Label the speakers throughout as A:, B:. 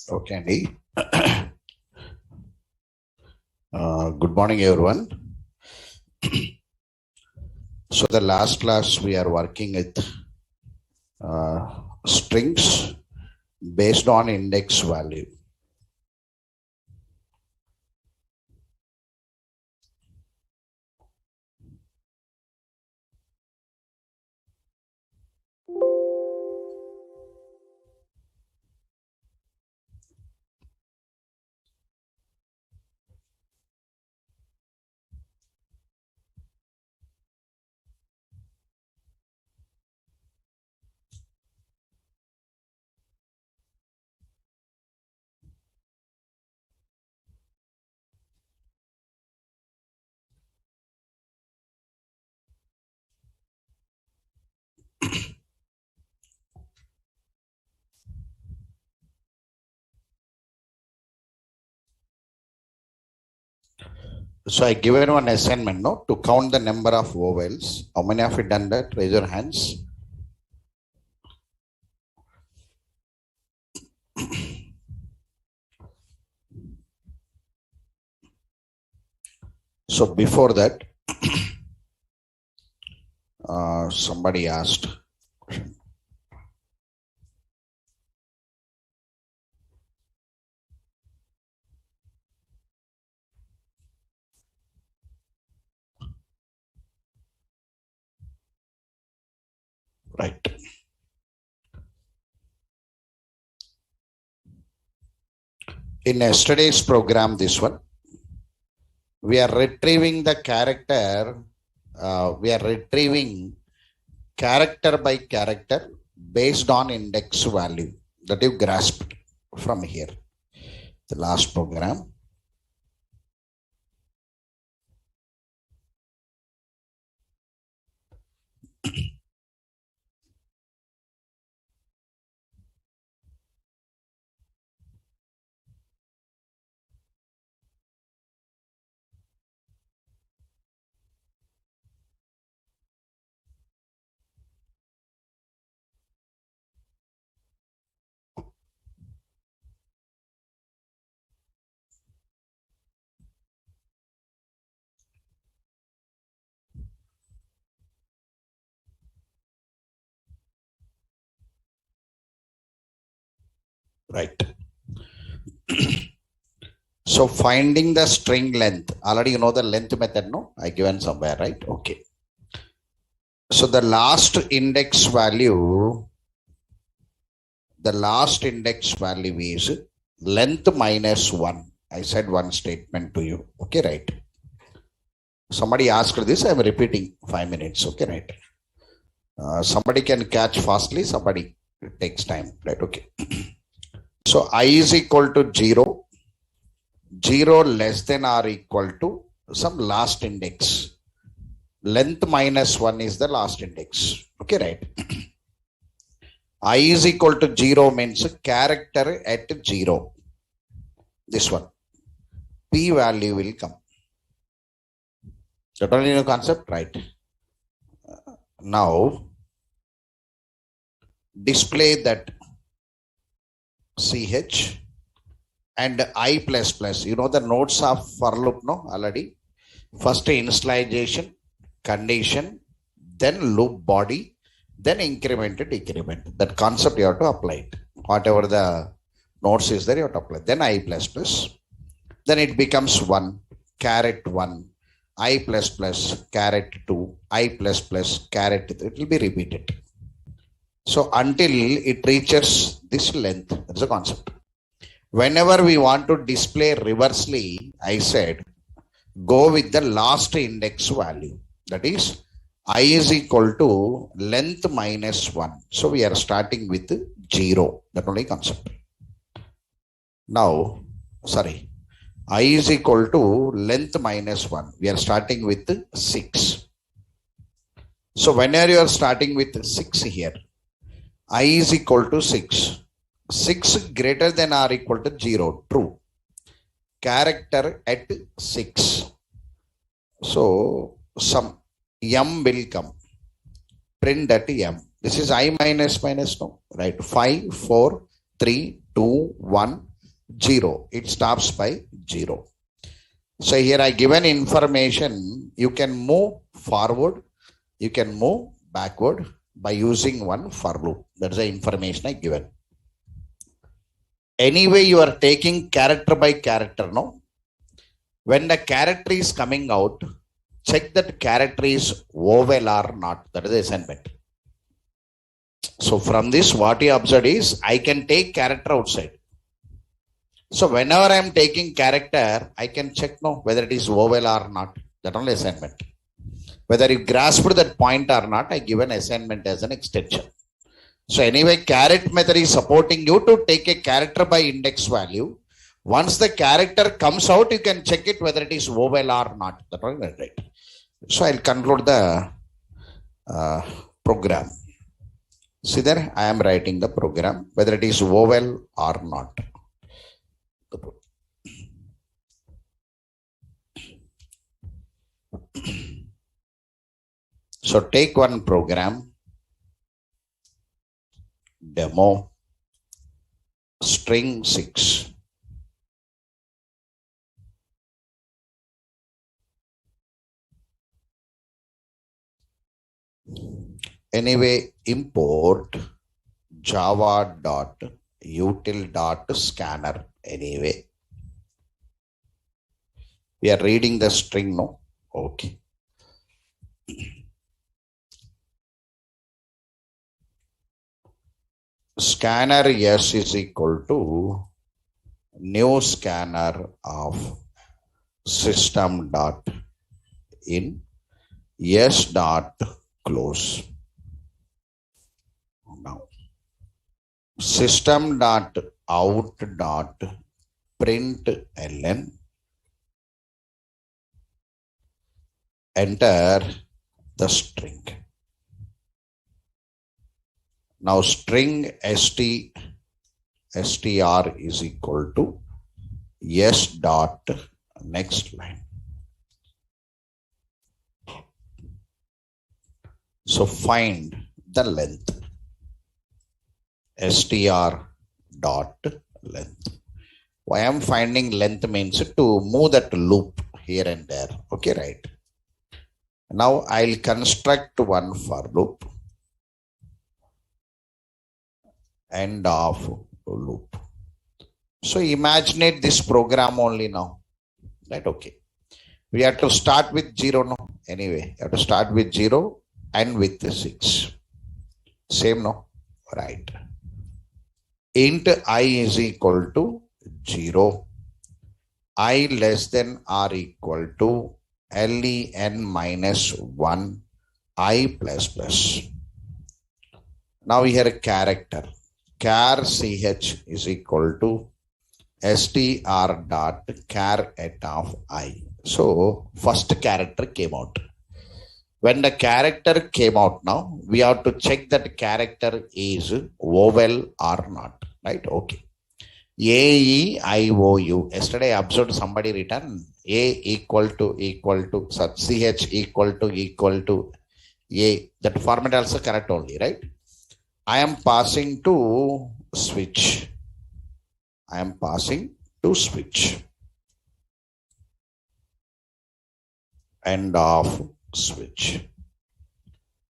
A: Okay, Andy. Good morning, everyone. So the last class we are working with strings based on index value. So I given one assignment, no, to count the number of vowels. How many of you done that? Raise your hands. So before that, somebody asked. Right. In yesterday's program, this one, we are retrieving the character. We are retrieving character by character based on index value that you grasped from here. The last program. Right. So finding the string length. Already you know the length method, no? I given somewhere, right? Okay. So the last index value is length minus 1. I said one statement to you. Okay, right. Somebody asked this. I'm repeating 5 minutes. Okay, right. Somebody can catch fastly. Somebody it takes time. Right. Okay. So I is equal to 0. 0 less than or equal to some last index. Length minus 1 is the last index. Okay, right. I is equal to 0 means character at 0. This one. P value will come. That only new concept, right? Now, display that CH and I++. You know the nodes of for loop, no? Already. First initialization, condition, then loop body, then increment and decrement. That concept you have to apply it. Whatever the nodes is there, you have to apply. Then I++. Then it becomes 1, caret 1, I++, caret 2, I++, caret 3. It will be repeated. So until it reaches this length, that's the concept. Whenever we want to display reversely, I said, go with the last index value. That is, I is equal to length minus 1. So we are starting with 0. That only concept. Now, sorry. I is equal to length minus 1. We are starting with 6. So whenever you are starting with 6 here, I is equal to 6. 6 greater than or equal to 0. True. Character at 6. So some m will come. Print that m. This is I minus minus, no? Right. 5, 4, 3, 2, 1. 0. It stops by 0. So here I given information. You can move forward, you can move backward by using one for loop. That's the information I given. Anyway, you are taking character by character, no? When the character is coming out, check that character is vowel or not. That is the assignment. So from this, what you observed is I can take character outside. So whenever I am taking character, I can check no whether it is vowel or not. That only assignment. Whether you grasped that point or not, I give an assignment as an extension. So anyway, caret method is supporting you to take a character by index value. Once the character comes out, you can check it whether it is vowel or not. That one right. So I'll conclude the program. See there, I am writing the program, whether it is vowel or not. So take one program, demo, string 6. Anyway, import java.util.scanner. Anyway, we are reading the string, no? Okay. Scanner yes is equal to new scanner of system dot in yes dot close. Now system dot out dot print ln, enter the string. Now string str is equal to yes dot next line. So find the length. Str dot length. Why I'm finding length means to move that loop here and there. Okay, right. Now I'll construct one for loop. End of loop. So imagine this program only now. Right? Okay. We have to start with 0 now. Anyway, you have to start with 0 and with 6. Same no? Right. Int I is equal to 0. I less than or equal to len minus 1 I plus plus. Now here a character. Char ch is equal to str dot char at of I. So first character came out. When the character came out now, we have to check that character is vowel or not. Right? Okay. A-E-I-O-U. Yesterday I observed somebody written A equal to CH equal to A. That format also correct only, right? I am passing to switch. I am passing to switch. End of switch.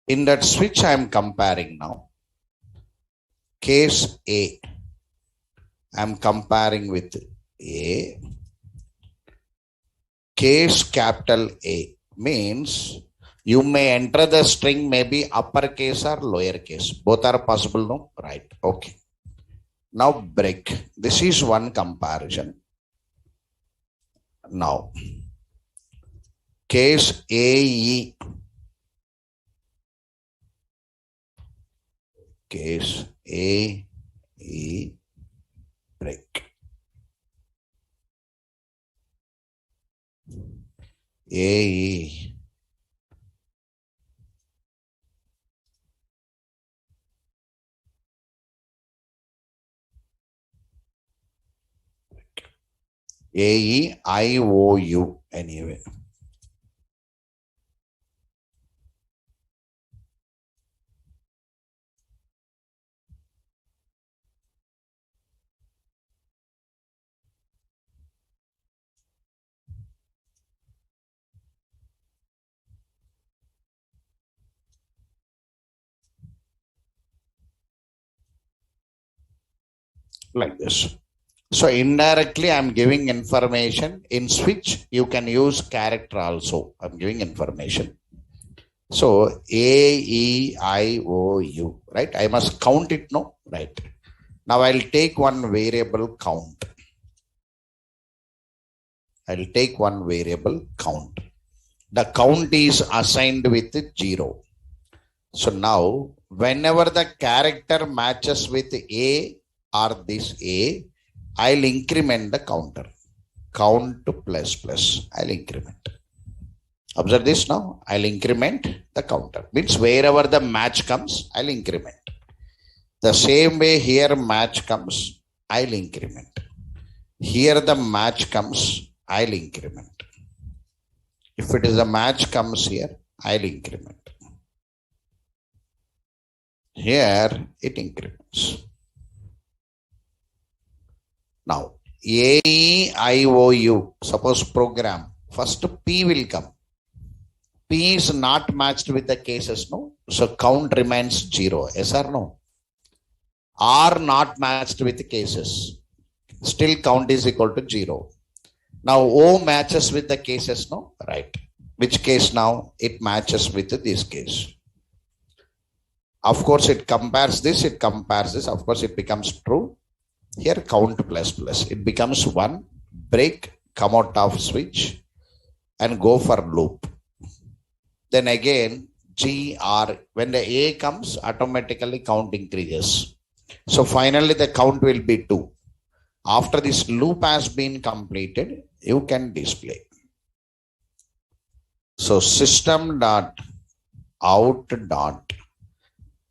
A: In that switch, I am comparing now. Case A. I am comparing with A. Case capital A means you may enter the string maybe uppercase or lowercase. Both are possible, no? Right. Okay. Now break. This is one comparison. Now, case AE. Case AE break. AE. AEIOU anyway. like this. So indirectly, I'm giving information. In switch, you can use character also. I'm giving information. So A, E, I, O, U, right? I must count it, no? Right. Now I'll take one variable count. I'll take one variable count. The count is assigned with 0. So now, whenever the character matches with A or this A, I'll increment the counter. Count plus plus. I'll increment. Observe this now. I'll increment the counter. Means wherever the match comes, I'll increment. The same way here match comes, I'll increment. Here the match comes, I'll increment. If it is a match comes here, I'll increment. Here it increments. Now, A, I, O, U, suppose program, first P will come. P is not matched with the cases, no? So count remains 0, yes or no? R not matched with the cases. Still count is equal to 0. Now O matches with the cases, no? Right. Which case now? It matches with this case. Of course, it compares this, it compares this. Of course, it becomes true. Here count plus plus. It becomes 1. Break, come out of switch and go for loop. Then again, G, R, when the A comes, automatically count increases. So finally, the count will be 2. After this loop has been completed, you can display. So system dot out dot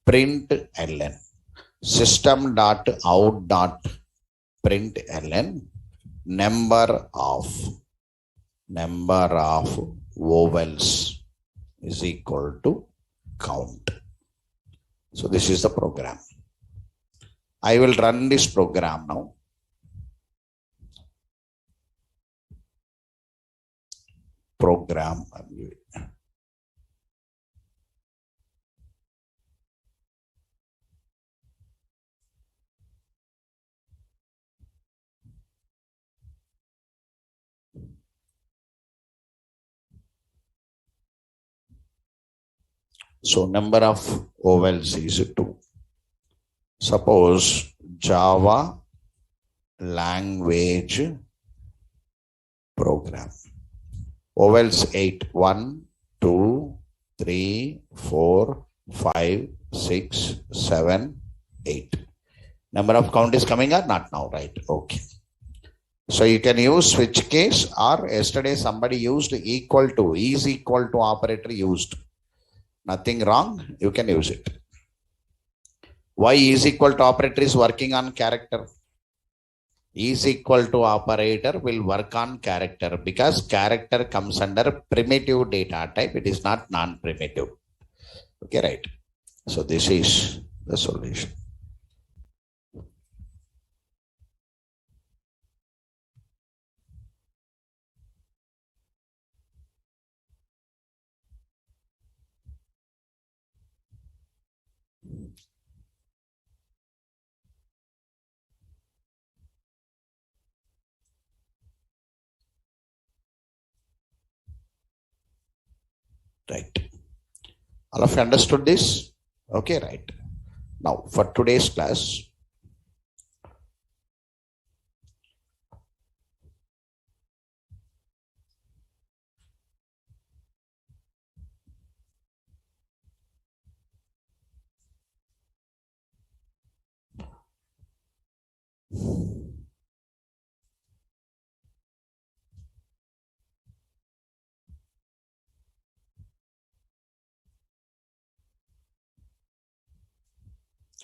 A: print ln. System dot out dot print ln number of vowels is equal to count. So this is the program. I will run this program now. Program. So number of vowels is 2. Suppose Java language program. Vowels 8. 1, 2, 3, 4, 5, 6, 7, 8. Number of count is coming or not now, right? Okay. So you can use switch case, or yesterday somebody used equal to, is equal to operator used. Nothing wrong, you can use it. Why is equal to operator is working on character? Is equal to operator will work on character because character comes under primitive data type. It is not non-primitive. Okay, right. So this is the solution. Right. All of you understood this? Okay, right. Now for today's class,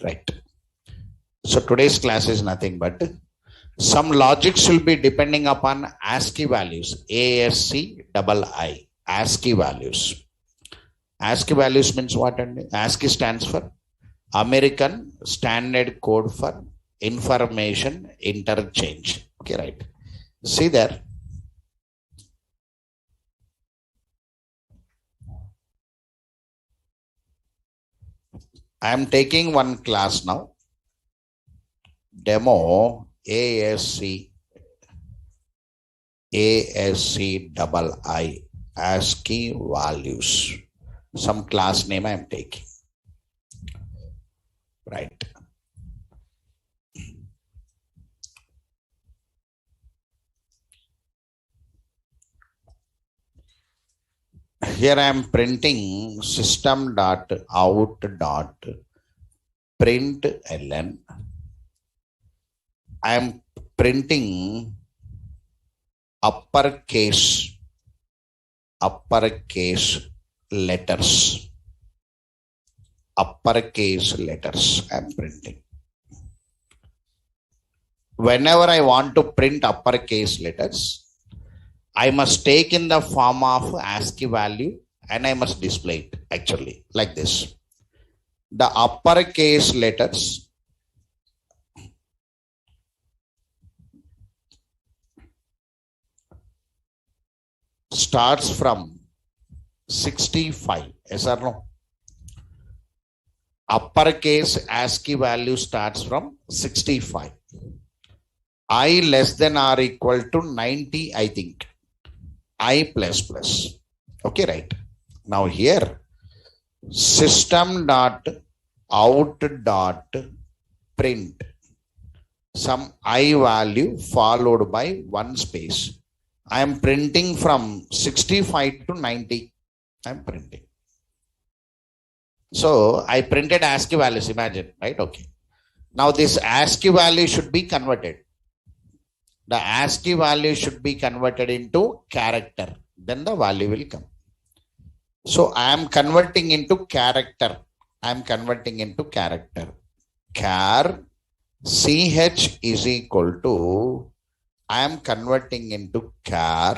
A: right. So today's class is nothing but some logics will be depending upon ASCII values. ASCII. ASCII values. ASCII values means what? ASCII stands for American Standard Code for Information Interchange. Okay, right. See there. I am taking one class now. demo ASC double I ASCII values. Some class name I am taking. Right. Here I am printing system.out.println. I am printing uppercase letters. Uppercase letters I am printing. Whenever I want to print uppercase letters, I must take in the form of ASCII value and I must display it actually like this. The uppercase letters starts from 65. Yes or no? Uppercase ASCII value starts from 65. I less than or equal to 90, I think. I plus. Okay, right. Now here, system.out.print some I value followed by one space. I am printing from 65 to 90. I am printing. So I printed ASCII values, imagine, right? Okay. Now this ASCII value should be converted. The ASCII value should be converted into character. Then the value will come. So I am converting into character. I am converting into character. Char CH is equal to, I am converting into char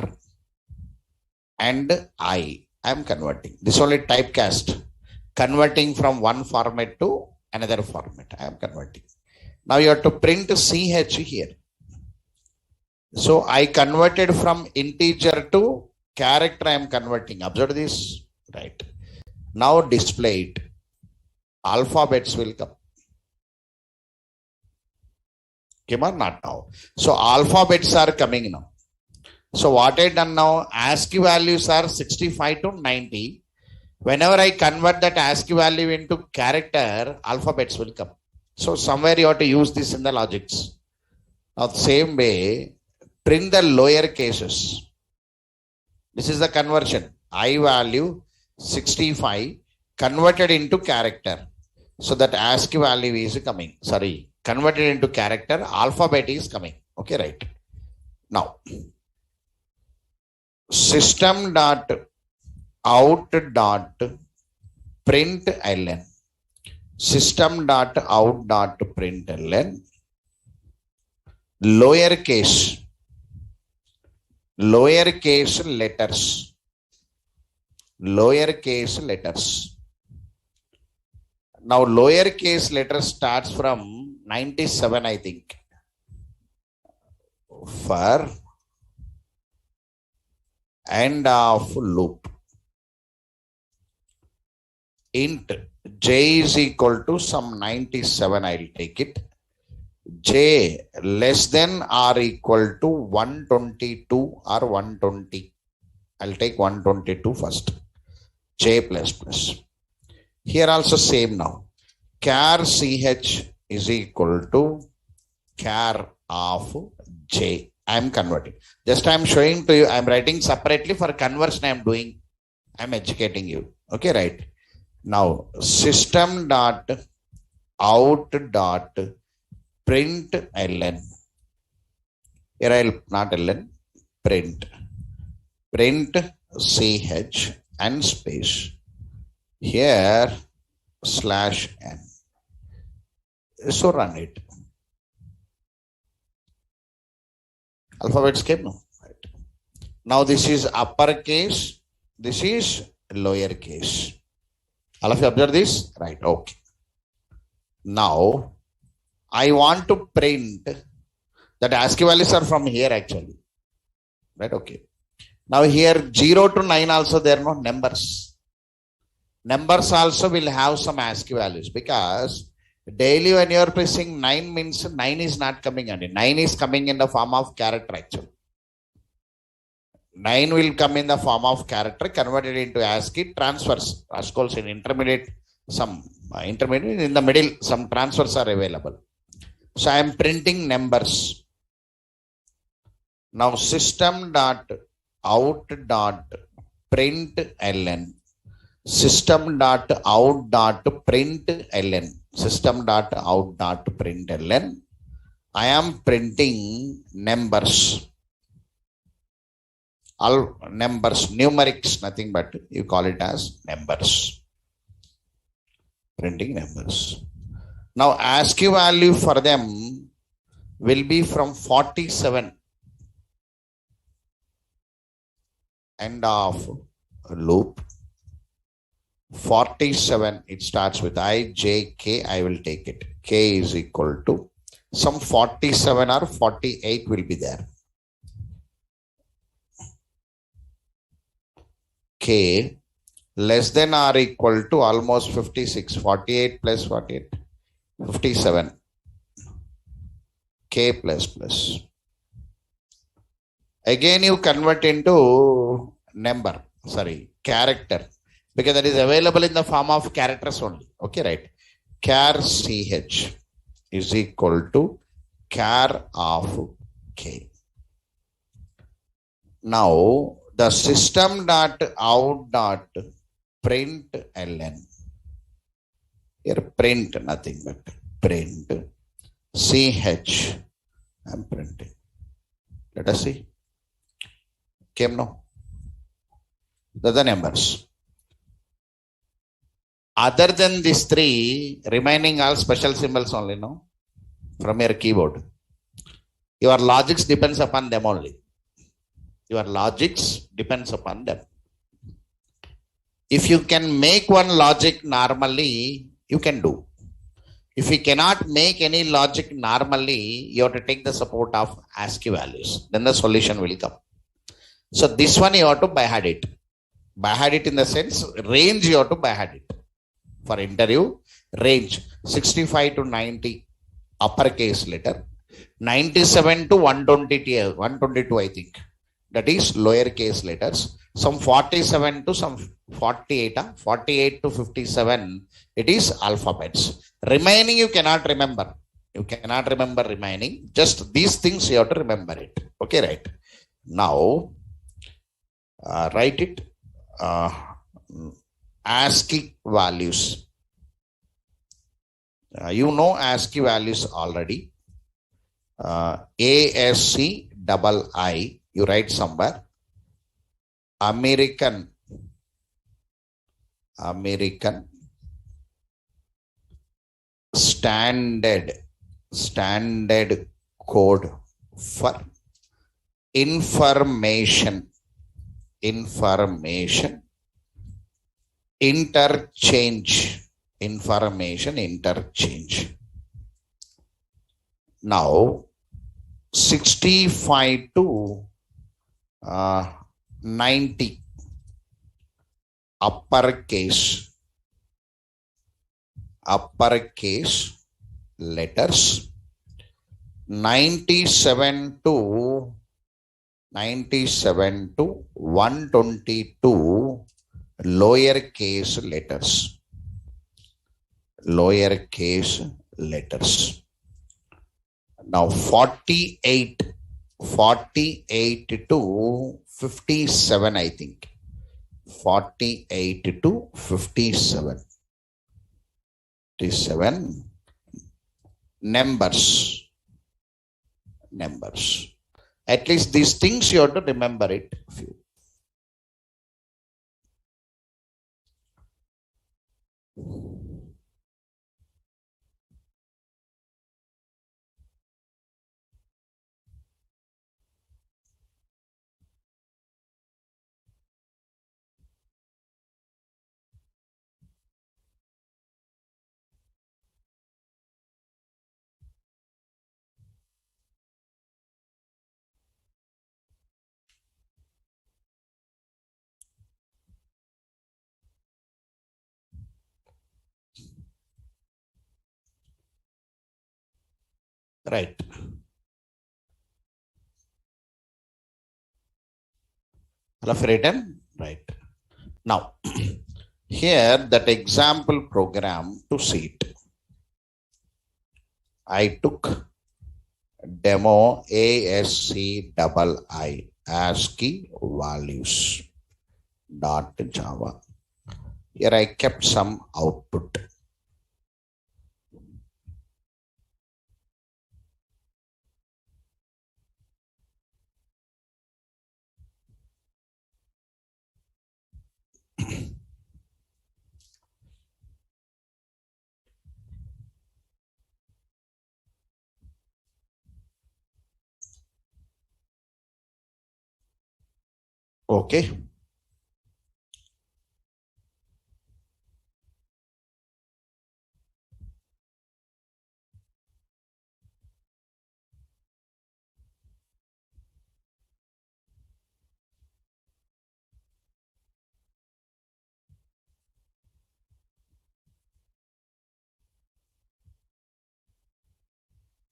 A: and I am converting. This only typecast. Converting from one format to another format. I am converting. Now you have to print CH here. So I converted from integer to character. I am converting. Observe this. Right. Now display it. Alphabets will come. Came or not now? So alphabets are coming now. So what I done now? ASCII values are 65 to 90. Whenever I convert that ASCII value into character, alphabets will come. So somewhere you have to use this in the logics. Now the same way, print the lower cases. This is the conversion. I value 65 converted into character. So that ASCII value is coming. Sorry, converted into character, alphabet is coming. Okay, right. Now, system.out.println. System.out.println. Lowercase letters. Lowercase letters. Now lowercase letters starts from 97, I think. For end of loop. Int j is equal to some 97, I'll take it. J less than or equal to 122 or 120. I'll take 122 first. J plus plus. Here also same now. Char ch is equal to char of j. I am converting. Just I am showing to you. I am writing separately for conversion. I am doing. I am educating you. Okay, right. Now system dot out dot print ln. Here I'll not ln, print ch and space. Here /n. So run it. Alphabets came now. Right. Now this is uppercase. This is lowercase. All of you observe this? Right. Okay. Now I want to print that ASCII values are from here actually. Right. Okay. Now here 0 to 9 also there are no numbers. Numbers also will have some ASCII values because Daily when you are pressing 9 means 9 is not coming, and 9 is coming in the form of character actually. 9 will come in the form of character converted into ASCII transfers. Of course, in intermediate, some intermediate in the middle, some transfers are available. So I am printing numbers. Now system dot out dot print ln. System dot out dot print ln. System dot out dot print ln. I am printing numbers. All numbers, numerics, nothing but you call it as numbers. Printing numbers. Now ASCII value for them will be from 47. End of loop. 47, it starts with I, J, K. I will take it. K is equal to some 47 or 48 will be there. K less than or equal to almost 56. 48 plus 48. 57. K plus plus. Again you convert into number. Sorry, character. Because that is available in the form of characters only. Okay, right. Char CH is equal to char of K. Now the system dot out dot print ln. Here print nothing but print CH. I'm printing. Let us see. Came now. The numbers. Other than these three, remaining all special symbols only, no? From your keyboard. Your logics depends upon them only. Your logics depends upon them. If you can make one logic normally, you can do. If you cannot make any logic normally, you have to take the support of ASCII values. Then the solution will come. So this one you have to by-head it. By-head it in the sense, range you have to by-head it. For interview, range 65 to 90 uppercase letter, 97 to 122 I think. That is lowercase letters. Some 47 to some 48, 48 to 57, it is alphabets. Remaining you cannot remember. You cannot remember remaining. Just these things you have to remember it. Okay, right. Now, write it. ASCII values. You know ASCII values already. ASC double I, you write somewhere. American standard code for information interchange. Now 65 to 90 uppercase letters, 97 to 122 lowercase letters. Now 48 to 57 I think. 48 to 57 numbers. At least these things you have to remember it. Right. Have written? Right. Now, here that example program to see it. I took demo ASCII ASCII values dot Java. Here I kept some output. Okay.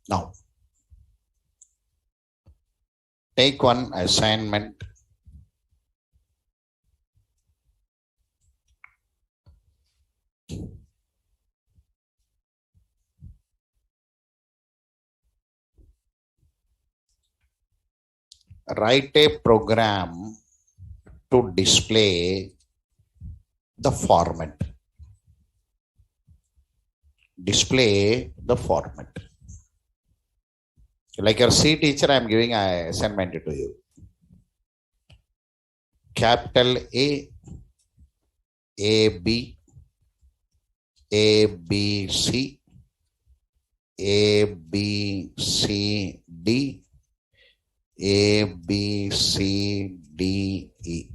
A: Now, take one assignment. Write a program to display the format. Display the format. Like your C teacher, I am giving an assignment to you. Capital A, B, B, C, B, C, D, B, C, D, E.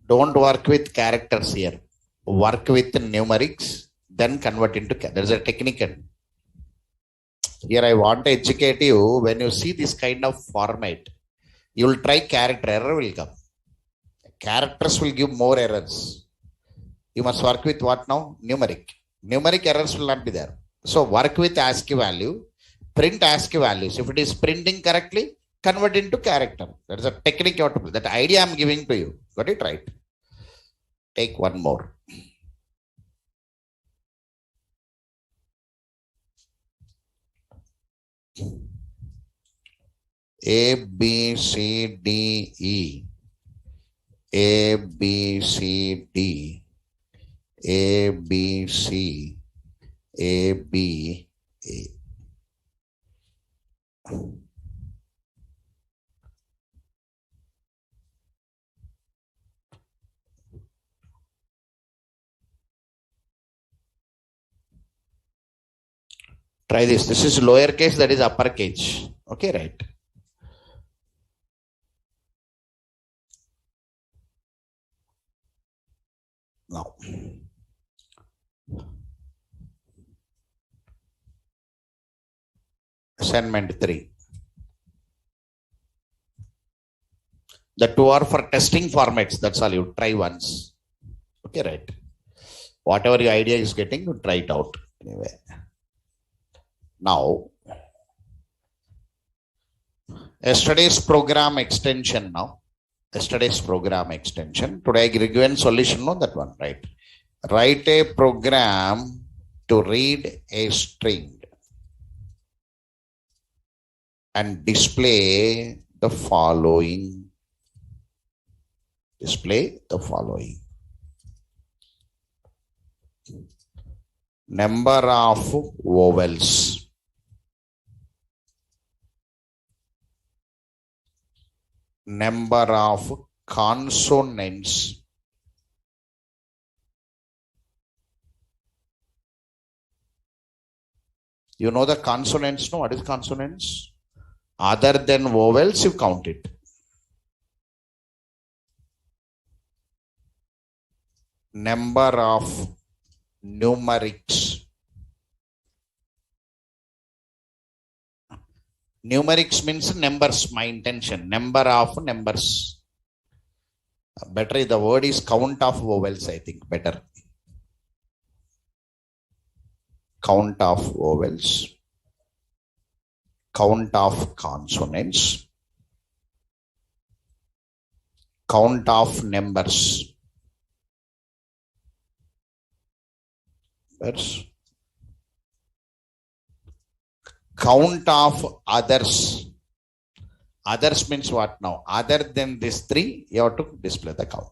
A: Don't work with characters here. Work with numerics, then convert into, there's a technique. Here I want to educate you, when you see this kind of format, you will try character, error will come. Characters will give more errors. You must work with what now? Numeric. Numeric errors will not be there. So work with ASCII value, print ASCII values. If it is printing correctly, convert into character. That is a technique you have to do. That idea I'm giving to you. Got it right? Take one more. A, B, C, D, E. A, B, C, D. A, B, C. A, B, A. Try this. This is lowercase, that is uppercase. Okay, right. Now, assignment 3. The two are for testing formats. That's all. You try once. Okay, right. Whatever your idea is getting, you try it out. Anyway. Now, yesterday's program extension now. Yesterday's program extension. Today I give you solution, no, that one, right? Write a program to read a string and display the following. Display the following. Number of vowels. Number of consonants. You know the consonants, no? What is consonants? Other than vowels, you count it. Number of numerics. Numerics means numbers, my intention. Number of numbers. Better, the word is count of vowels, I think. Better. Count of vowels. Count of consonants. Count of numbers. Count of others. Others means what now? Other than these three, you have to display the count.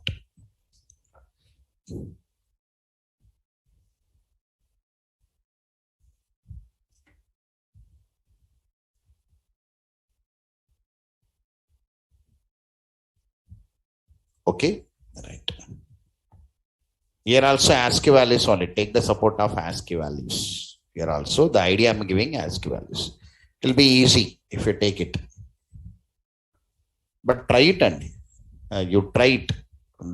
A: Okay, right. Here also ASCII values only. Take the support of ASCII values. Here also the idea I'm giving ASCII values. It will be easy if you take it. But try it and you try it.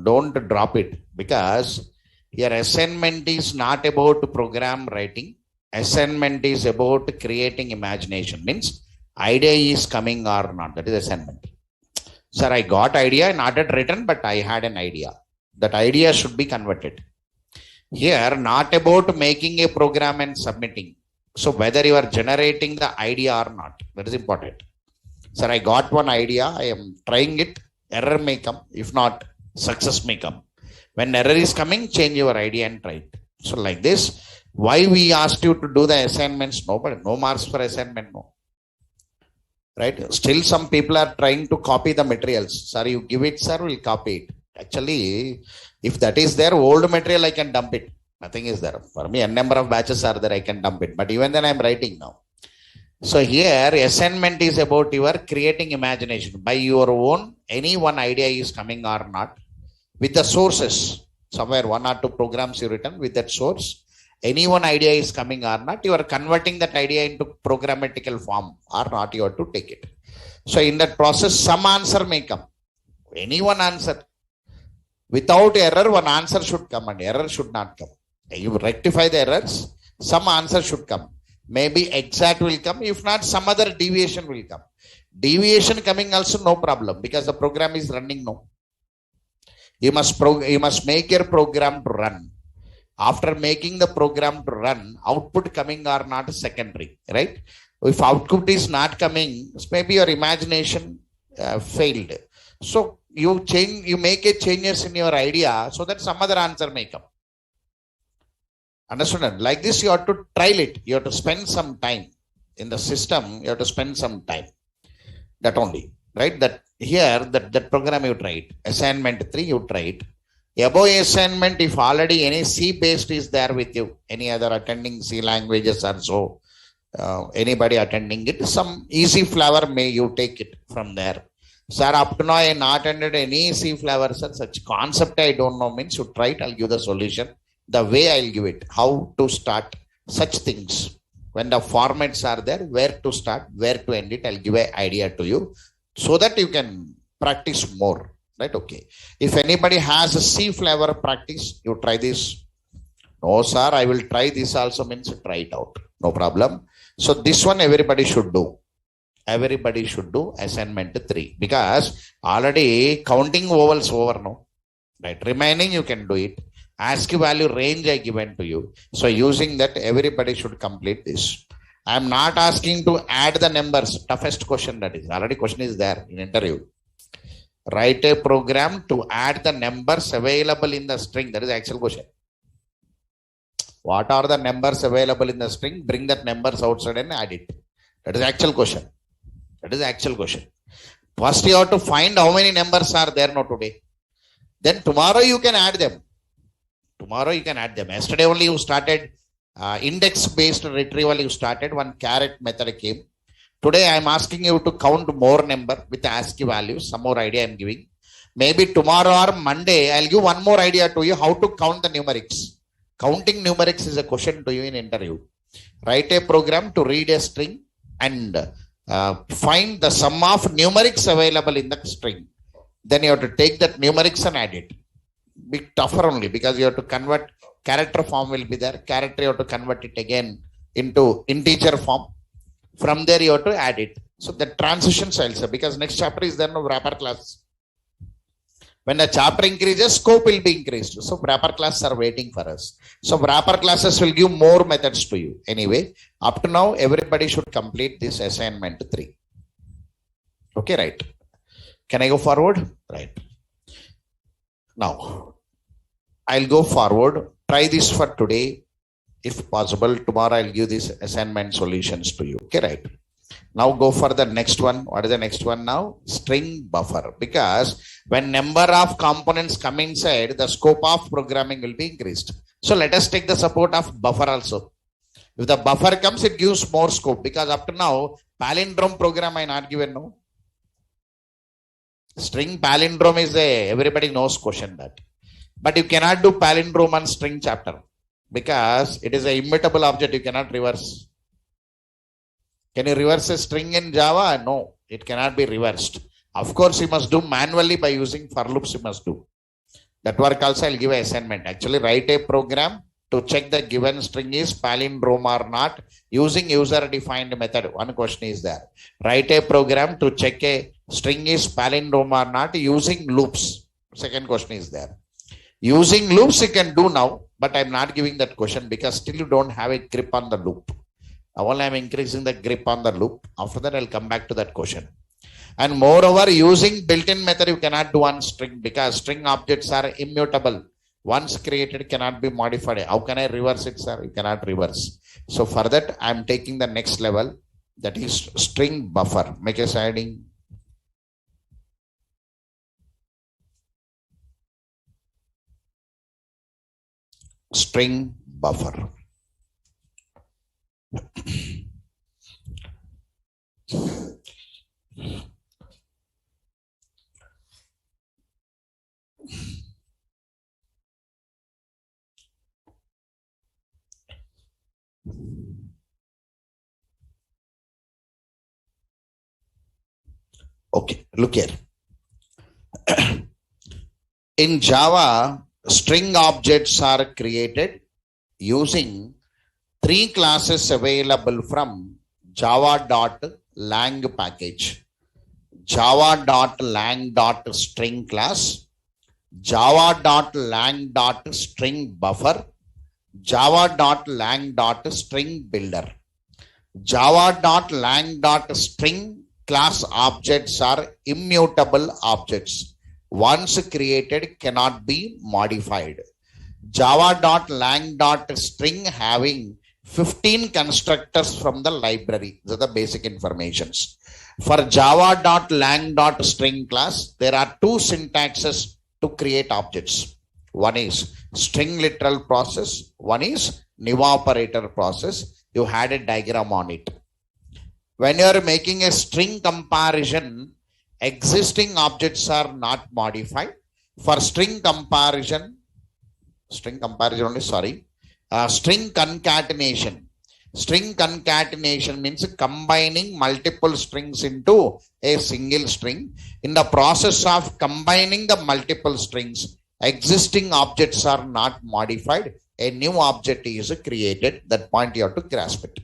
A: Don't drop it, because your assignment is not about program writing. Assignment is about creating imagination. Means idea is coming or not. That is assignment. Sir, I got idea, not yet written, but I had an idea. That idea should be converted. Here, not about making a program and submitting. So whether you are generating the idea or not, that is important. Sir, I got one idea, I am trying it, error may come. If not, success may come. When error is coming, change your idea and try it. So like this, why we asked you to do the assignments? Nobody, no marks for assignment, no. Right? Still some people are trying to copy the materials. Sir, you give it, sir, we'll copy it. Actually, if that is there, old material, I can dump it. Nothing is there. For me, a number of batches are there, I can dump it. But even then, I am writing now. So here, assignment is about your creating imagination. By your own, any one idea is coming or not. With the sources, somewhere 1 or 2 programs you written with that source. Any one idea is coming or not, you are converting that idea into programmatical form or not, you have to take it. So in that process, some answer may come. Any one answer. Without error, one answer should come and error should not come. You rectify the errors, some answer should come. Maybe exact will come. If not, some other deviation will come. Deviation coming also no problem, because the program is running now. You must make your program to run. After making the program to run, output coming or not secondary, right? If output is not coming, maybe your imagination failed. So you make a changes in your idea so that some other answer may come. Understood? Like this, you have to trial it. You have to spend some time in the system. You have to spend some time. That only, right? That here, that program you tried. Assignment 3, you tried. Above assignment, if already any C based is there with you, any other attending C languages or so, anybody attending it, some easy flavor may you take it from there. Sir, up to now I not attended any C flavor, sir. Such concept I don't know, means you try it, I'll give the solution. The way I'll give it, how to start such things. When the formats are there, where to start, where to end it, I'll give an idea to you so that you can practice more. Right? Okay. If anybody has a C flavor practice, you try this. No, sir, I will try this also, means try it out. No problem. So this one everybody should do. Everybody should do assignment 3, because already counting vowels over now. Right? Remaining you can do it. ASCII value range I given to you. So using that, everybody should complete this. I am not asking to add the numbers. Toughest question that is. Already question is there in interview. Write a program to add the numbers available in the string. That is the actual question. What are the numbers available in the string? Bring that numbers outside and add it. That is the actual question. That is the actual question. First you have to find how many numbers are there now today. Then tomorrow you can add them. Tomorrow you can add them. Yesterday only you started index based retrieval. You started, one caret method came. Today I am asking you to count more number with ASCII values. Some more idea I am giving. Maybe tomorrow or Monday I will give one more idea to you how to count the numerics. Counting numerics is a question to you in interview. Write a program to read a string and find the sum of numerics available in the string. Then you have to take that numerics and add it. Bit tougher only, because you have to convert character form will be there. Character you have to convert it again into integer form. From there you have to add it. So the transitions I'll say, because next chapter is then of wrapper class. When the chapter increases, scope will be increased. So wrapper classes are waiting for us. So wrapper classes will give more methods to you. Anyway, up to now, everybody should complete this assignment 3. Okay, right. Can I go forward? Right. Now, I'll go forward. Try this for today. If possible, tomorrow I'll give these assignment solutions to you. Okay, right. Now go for the next one. What is the next one now? String buffer. Because when number of components come inside, the scope of programming will be increased. So let us take the support of buffer also. If the buffer comes, it gives more scope. Because up to now, palindrome program I not given, no. String palindrome is everybody knows question that. But you cannot do palindrome on string chapter. Because it is an immutable object, you cannot reverse. Can you reverse a string in Java? No, it cannot be reversed. Of course, you must do manually by using for loops, you must do. That work also I'll give an assignment. Actually, write a program to check the given string is palindrome or not using user-defined method. One question is there. Write a program to check a string is palindrome or not using loops. Second question is there. Using loops you can do now, but I'm not giving that question because still you don't have a grip on the loop. Only I'm increasing the grip on the loop. After that, I'll come back to that question. And moreover, using built-in method, you cannot do on string because string objects are immutable. Once created, cannot be modified. How can I reverse it, sir? You cannot reverse. So for that, I'm taking the next level. That is string buffer. Make a sliding. String buffer. Okay, look here. In Java, string objects are created using 3 classes available from java.lang package. Java.lang.string class, java.lang.string buffer, java.lang.string builder. Java.lang.string class objects are immutable objects. Once created, cannot be modified. Java.lang.string having 15 constructors from the library. These are the basic informations. For java.lang.string class, there are 2 syntaxes to create objects. One is string literal process. One is new operator process. You had a diagram on it. When you are making a string comparison, existing objects are not modified. For string concatenation. String concatenation means combining multiple strings into a single string. In the process of combining the multiple strings, existing objects are not modified. A new object is created. That point you have to grasp it.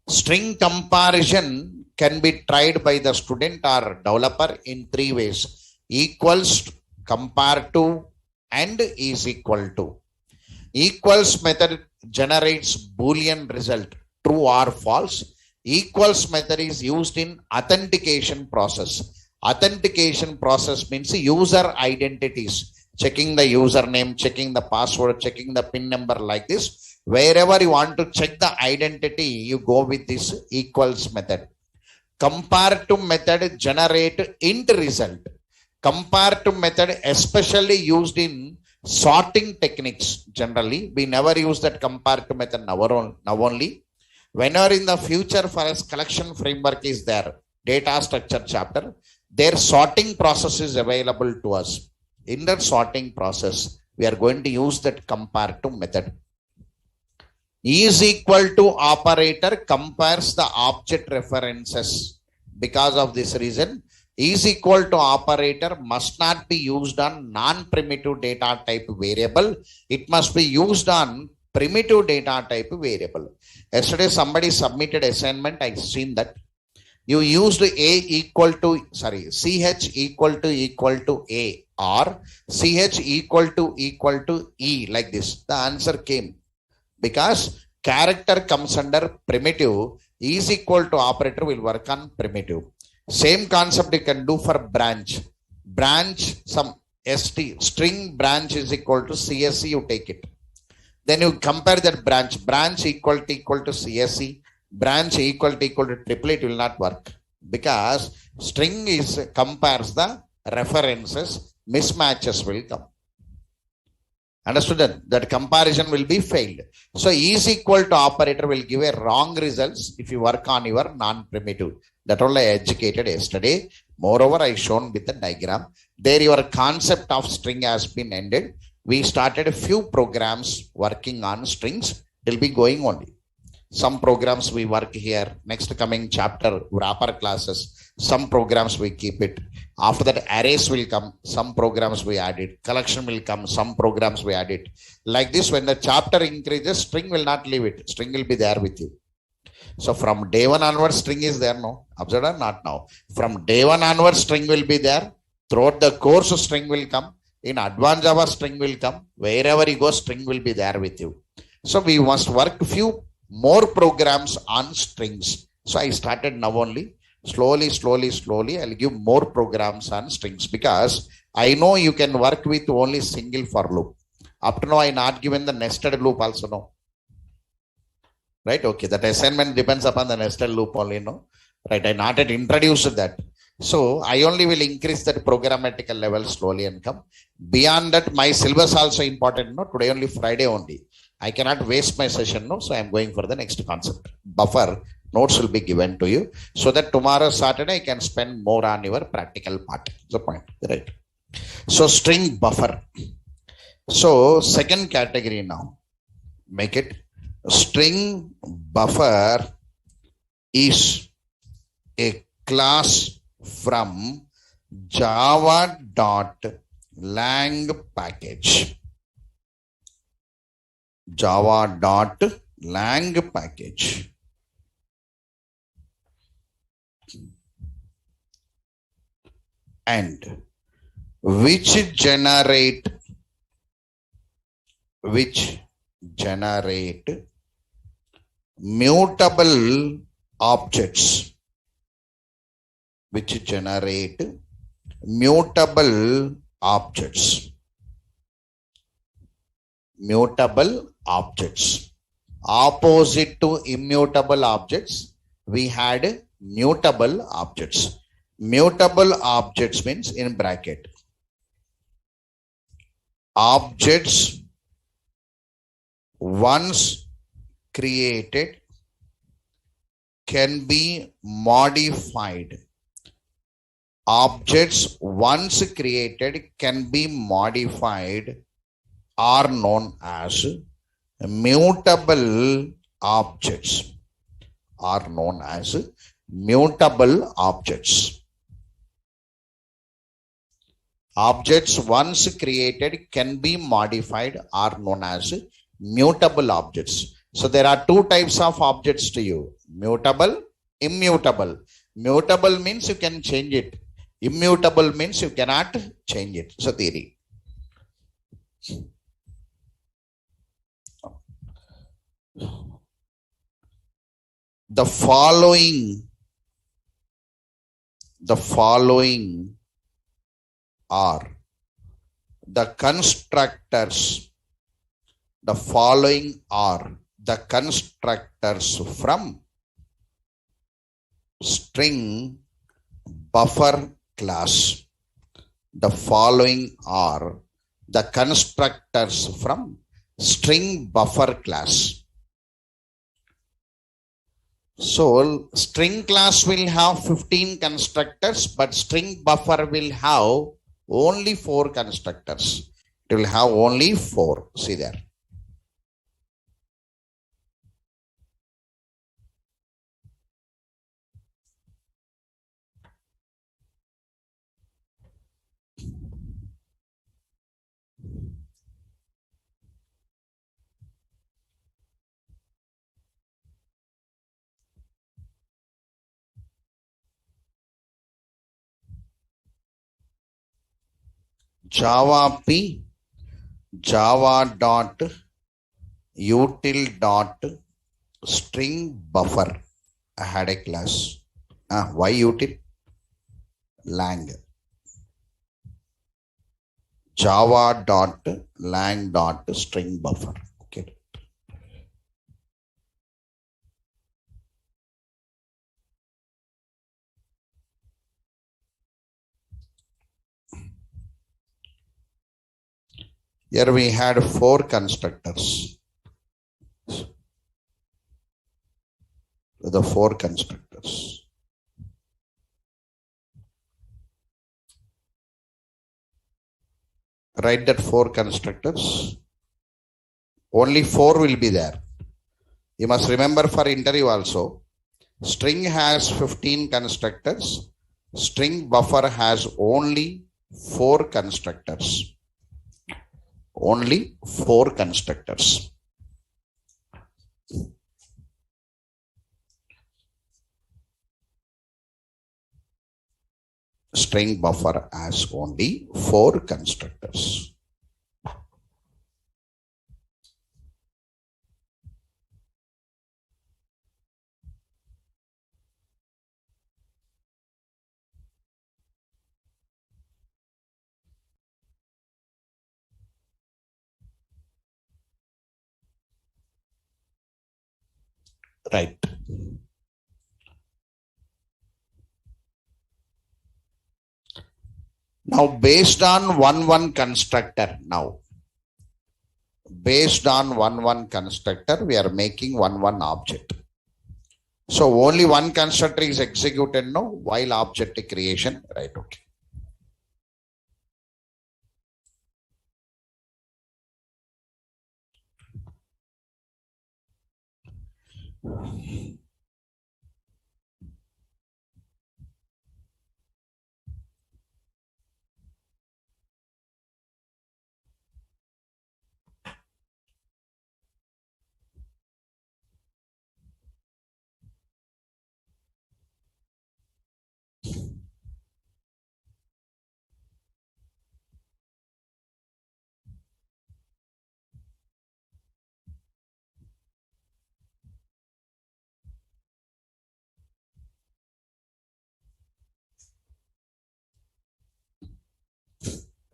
A: String comparison can be tried by the student or developer in 3 ways. Equals, compare to, and is equal to. Equals method generates Boolean result, true or false. Equals method is used in authentication process. Authentication process means user identities. Checking the username, checking the password, checking the PIN number like this. Wherever you want to check the identity, you go with this equals method. Compare to method generate int result. Compare to method especially used in sorting techniques. Generally, we never use that compare to method now only. Whenever in the future for us collection framework is there, data structure chapter, their sorting process is available to us. In that sorting process, we are going to use that compare to method. Is equal to operator compares the object references. Because of this reason, is equal to operator must not be used on non-primitive data type variable. It must be used on primitive data type variable. Yesterday somebody submitted assignment, I seen that. You used CH equal to A or CH equal to E like this. The answer came because character comes under primitive. Is equal to operator will work on primitive. Same concept you can do for branch. Branch, some string branch is equal to CSE, you take it. Then you compare that branch equal to CSE, branch equal to triplet will not work because string is compares the references, mismatches will come. Understood that comparison will be failed. So is equal to operator will give a wrong results if you work on your non-primitive. That all I educated yesterday. Moreover, I shown with the diagram. There your concept of string has been ended. We started a few programs working on strings. It will be going only. Some programs we work here. Next coming chapter, wrapper classes. Some programs we keep it. After that, arrays will come. Some programs we add it. Collection will come. Some programs we add it. Like this, when the chapter increases, string will not leave it. String will be there with you. So from day one onwards, string is there. No, observe or not now. From day one onwards, string will be there. Throughout the course, string will come. In advanced Java, string will come. Wherever you go, string will be there with you. So we must work few more programs on strings. So I started now only. Slowly, I'll give more programs on strings because I know you can work with only single for loop. Up to now, I not given the nested loop also, no. Right? Okay, that assignment depends upon the nested loop only, no. Right, I not yet introduced that. So I only will increase that programmatical level slowly and come. Beyond that, my syllabus also important, no. Today only Friday only. I cannot waste my session, no. So I am going for the next concept. Buffer notes will be given to you so that tomorrow Saturday I can spend more on your practical part. That's the point, right? So string buffer. So second category now, make it string buffer is a class from java.lang package. Java.lang package. And which generate mutable objects, mutable objects. Opposite to immutable objects, we had mutable objects. Mutable objects means in bracket. Objects once created can be modified. Objects once created can be modified are known as mutable objects. Objects once created can be modified are known as mutable objects. So there are two types of objects to you: mutable, immutable. Mutable means you can change it. Immutable means you cannot change it. So theory. The following are the constructors. The following are the constructors from string buffer class. The following are the constructors from string buffer class. So string class will have 15 constructors, but string buffer will have only 4 constructors. It will have only 4. See there. Java P, Java dot util dot string buffer. I had a class. Why util? Lang. Java dot lang dot string buffer. Okay. Here we had 4 constructors. The 4 constructors. Write that 4 constructors. Only 4 will be there. You must remember for interview also. String has 15 constructors. String buffer has only 4 constructors. Only 4 constructors. String buffer has only 4 constructors. Right. Now based on 1 constructor now. Based on 1 constructor, we are making 1 object. So only 1 constructor is executed now while object creation. Right. Okay.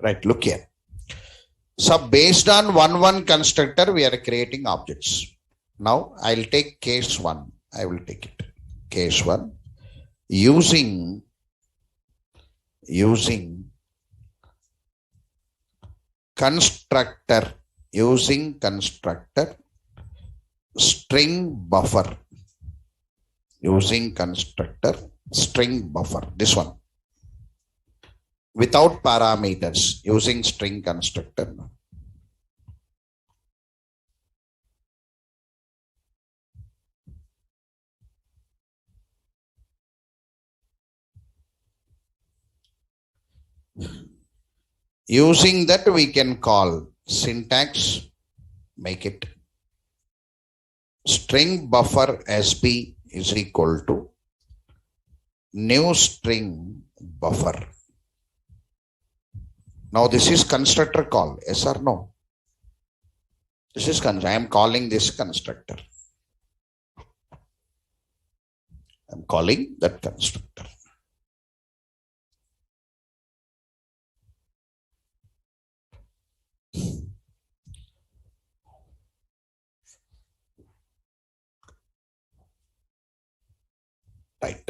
A: Right. Look here. So based on 1 constructor, we are creating objects. Now I'll take case 1. I will take it. Case 1. Using constructor, string buffer. Using constructor string buffer. This one. Without parameters, using string constructor. Using that, we can call syntax, make it string buffer SB is equal to new string buffer. Now this is constructor call, yes or no? This is I am calling this constructor. I'm calling that constructor. Right.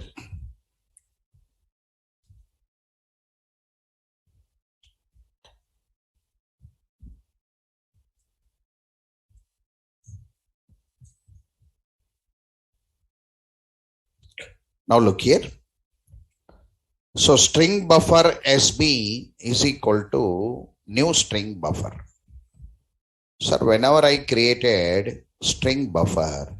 A: Now look here. So string buffer SB is equal to new string buffer. So whenever I created string buffer,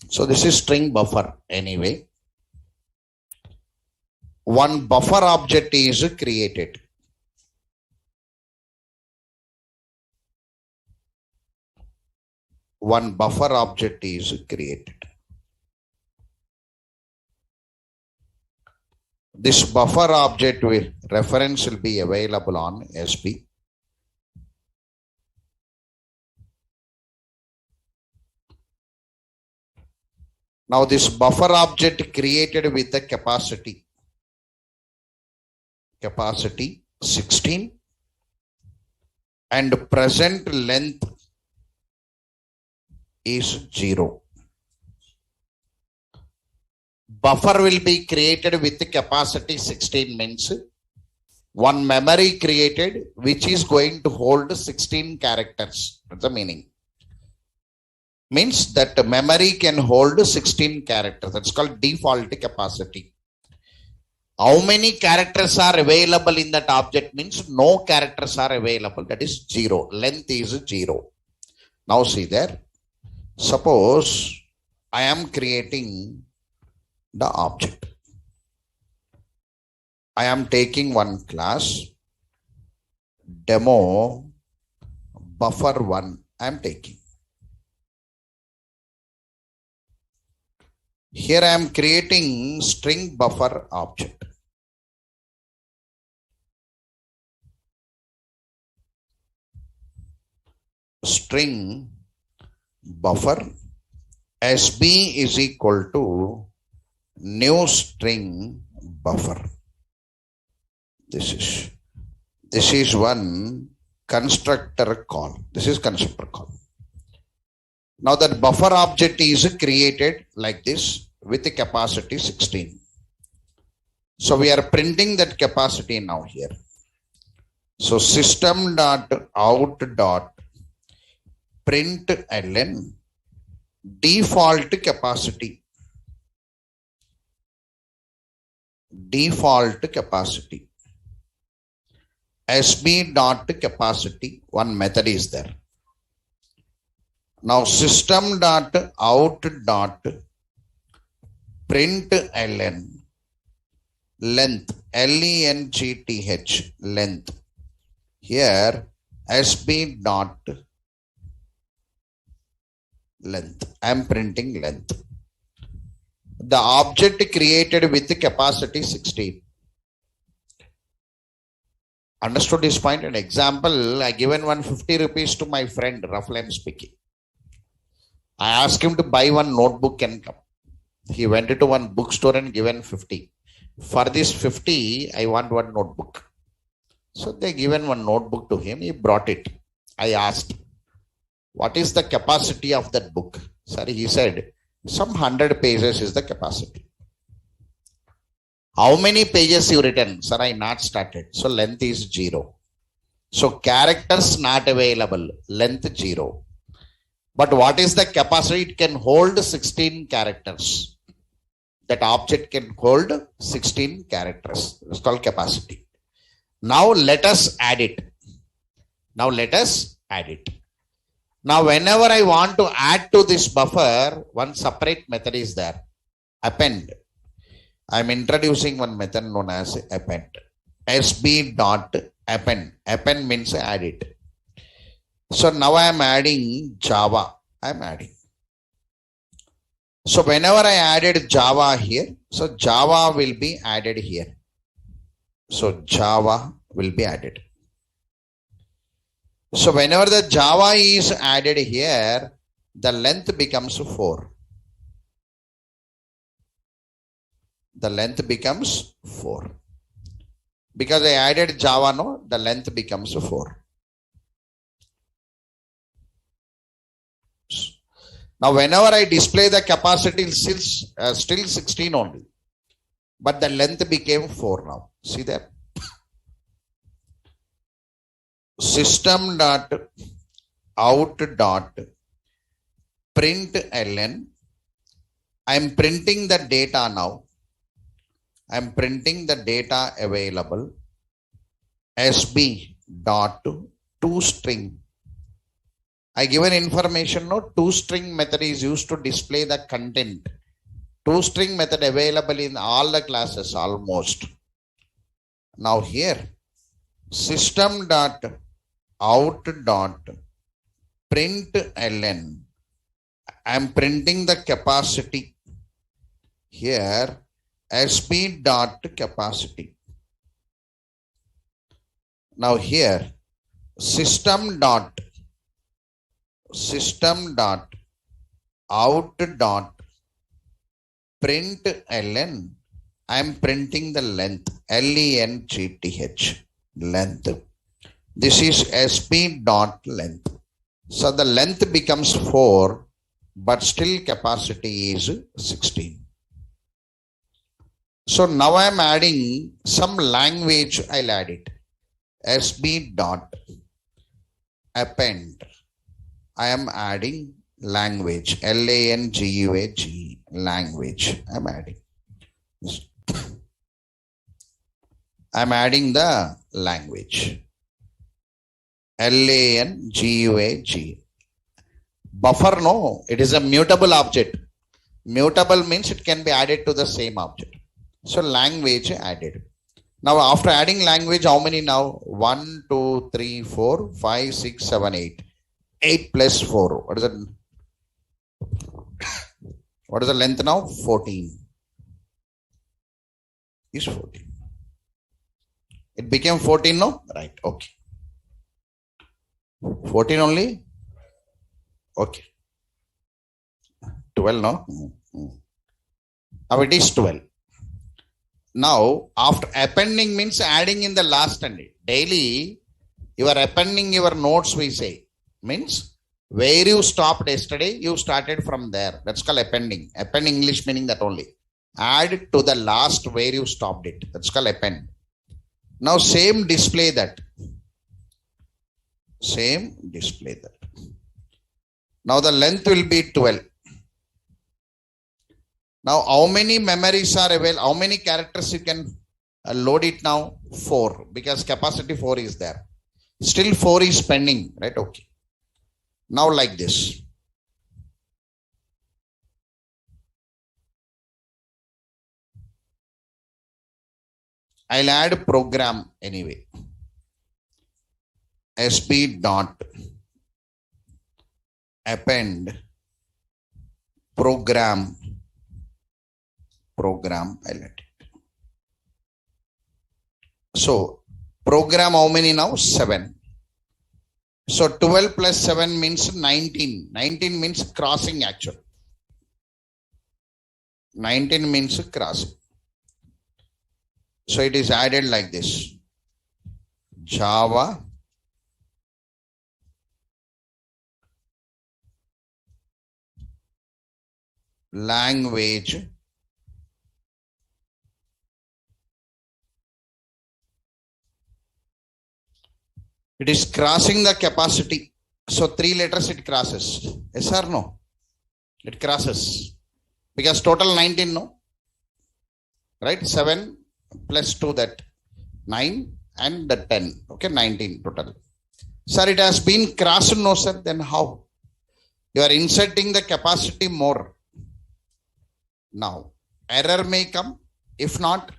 A: so this is string buffer anyway. one buffer object is created. One buffer object is created. This buffer object will reference will be available on SB. Now this buffer object created with the capacity 16 and present length is 0. Buffer will be created with the capacity 16 means one memory created which is going to hold 16 characters. That's the meaning. Means that memory can hold 16 characters. That's called default capacity. How many characters are available in that object means no characters are available. That is 0. Length is 0. Now see there. Suppose I am creating the object. I am taking one class demo buffer1. I am taking. Here I am creating string buffer object. String buffer SB is equal to new string buffer. This is one constructor call. This is constructor call. Now that buffer object is created like this with the capacity 16. So we are printing that capacity now here. So system.out.println default capacity. SB.capacity. One method is there. Now system.out.println length LENGTH length. Here SB dot length. I am printing length. The object created with the capacity 16. Understood this point? An example, I given 150 rupees to my friend, roughly I am speaking. I asked him to buy one notebook and come. He went to one bookstore and given 50. For this 50, I want one notebook. So they given one notebook to him. He brought it. I asked, what is the capacity of that book? Sorry, he said, some 100 pages is the capacity. How many pages you written? Sir, I not started. So length is 0. So characters not available. Length 0. But what is the capacity? It can hold 16 characters. That object can hold 16 characters. It's called capacity. Now let us add it. Now whenever I want to add to this buffer, one separate method is there. Append. I am introducing one method known as append. SB.append. Append means add it. So now I am adding Java. I am adding. So whenever I added Java here, so Java will be added here. So Java will be added. So whenever the Java is added here, the length becomes 4. The length becomes 4. Because I added Java, no, the length becomes 4. Now whenever I display the capacity still 16 only. But the length became 4 now. See that? System.out.println. I am printing the data now. I am printing the data available. SB.toString. I given information, no, toString method is used to display the content. Two-string method available in all the classes almost. Now here, system dot out dot print ln. I am printing the capacity. Here, sp dot capacity. Now here, system dot out dot print ln. I am printing the length, length, length. This is sp dot length. So the length becomes 4, but still capacity is 16. So now I am adding some language. I'll add it. sb dot append. I am adding language, language, language. I'm adding. I'm adding the language. language. Buffer, no, it is a mutable object. Mutable means it can be added to the same object. So language added. Now after adding language, how many now? 1, 2, 3, 4, 5, 6, 7, 8. 8 plus 4. What is it? What is the length now? 14. Is 14. It became 14, no? Right. Okay. 14 only? Okay. 12, no? Now it is 12. Now, after appending means adding in the last and daily, you are appending your notes, we say. Means where you stopped yesterday, you started from there. That's called appending. Append English meaning that only. Add to the last where you stopped it. That's called append. Now same display that. Same display that. Now the length will be 12. Now how many memories are available? How many characters you can load it now? 4. Because capacity 4 is there. Still 4 is pending. Right? Okay. Now like this. I'll add program anyway. sp dot append program. I'll add it. So program how many now? 7. So 12 plus 7 means 19. 19 means crossing actually. 19 means crossing. So it is added like this. Java language it is crossing the capacity. So 3 letters it crosses. Yes or no? It crosses. Because total 19, no? Right? 7 plus 2 that 9 and the 10. Okay, 19 total. Sir, it has been crossed, no sir? Then how? You are inserting the capacity more. Now, error may come. If not,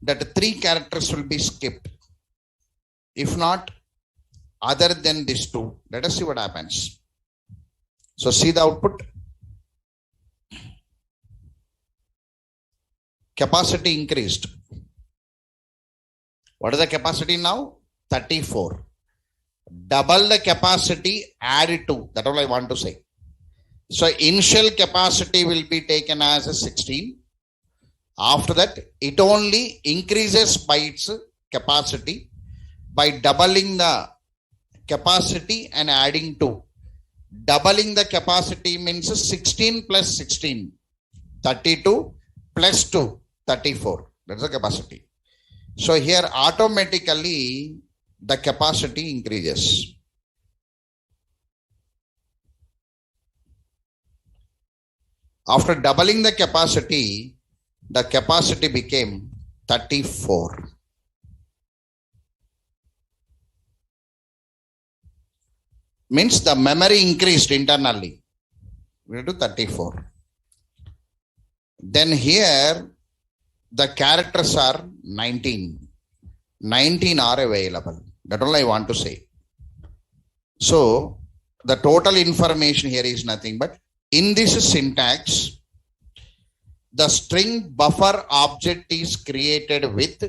A: that 3 characters will be skipped. If not, other than these 2. Let us see what happens. So see the output. Capacity increased. What is the capacity now? 34. Double the capacity, add 2. That's all I want to say. So initial capacity will be taken as a 16. After that, it only increases by its capacity by doubling the capacity and adding 2. Doubling the capacity means 16 plus 16. 32 plus 2. 34. That's the capacity. So here automatically the capacity increases. After doubling the capacity became 34. Means the memory increased internally. We do 34. Then here the characters are 19. 19 are available. That all I want to say. So the total information here is nothing but in this syntax, the string buffer object is created with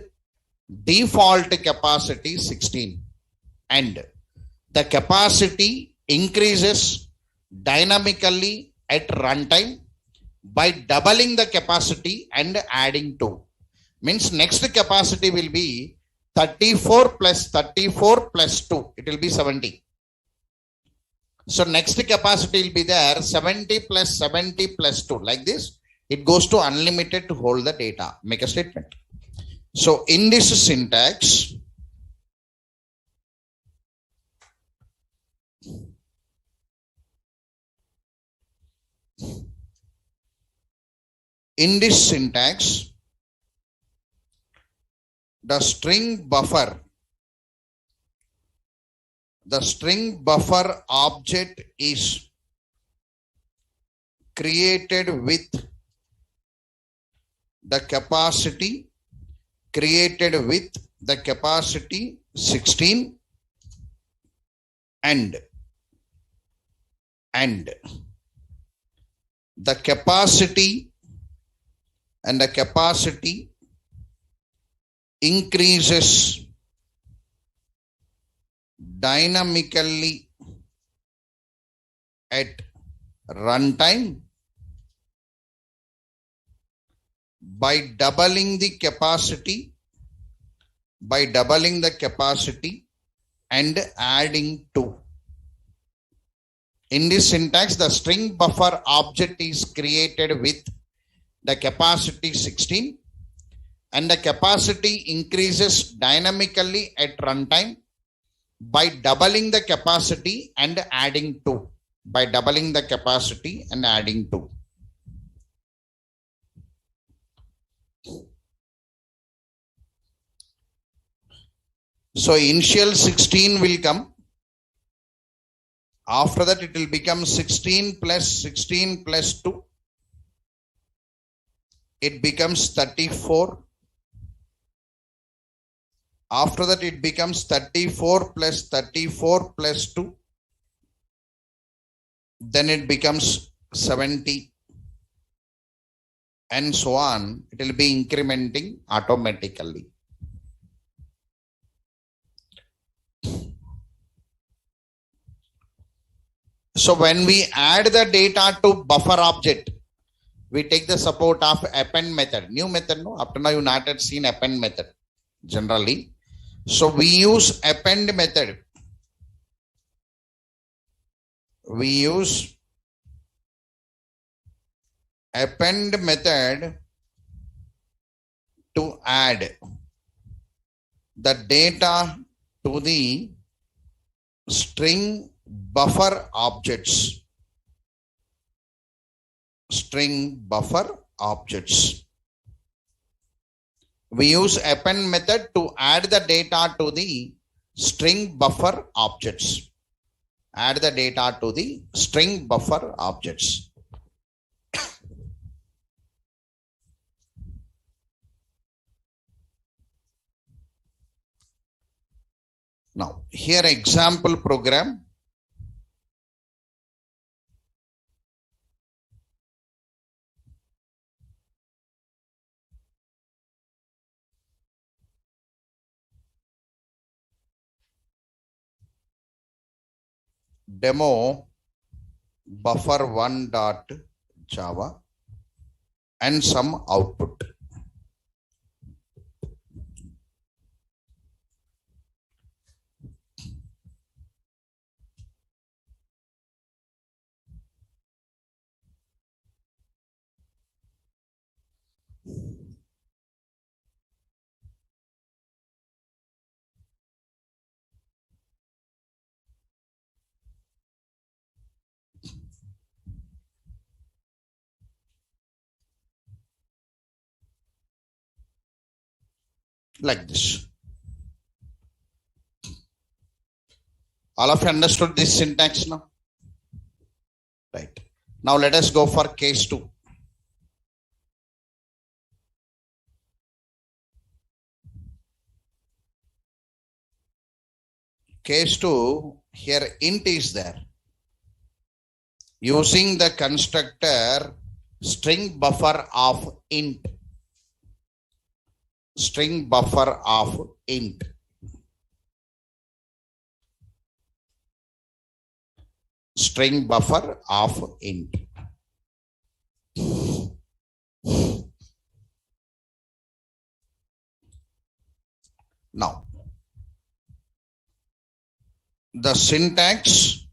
A: default capacity 16 and the capacity increases dynamically at runtime by doubling the capacity and adding 2. Means next capacity will be 34 plus 34 plus 2. It will be 70. So next capacity will be there 70 plus 70 plus 2. Like this, it goes to unlimited to hold the data. Make a statement. So in this syntax, the string buffer object is created with the capacity 16 and the capacity increases dynamically at runtime by doubling the capacity and adding 2. In this syntax, the string buffer object is created with the capacity 16 and the capacity increases dynamically at runtime by doubling the capacity and adding 2. So initial 16 will come. After that, it will become 16 plus 2. It becomes 34. After that, it becomes 34 plus 2. Then it becomes 70. And so on. It will be incrementing automatically. So when we add the data to buffer object, we take the support of append method. New method, no? Up to now you not yet seen append method generally. So we use append method. To add the data to the string buffer objects. We use append method to add the data to the string buffer objects. Now, here example program. Demo buffer1.java and some output. Like this. All of you understood this syntax now? Right. Now let us go for case 2. Case 2, here int is there. Using the constructor string buffer of int. String buffer of int. String buffer of int. Now, the syntax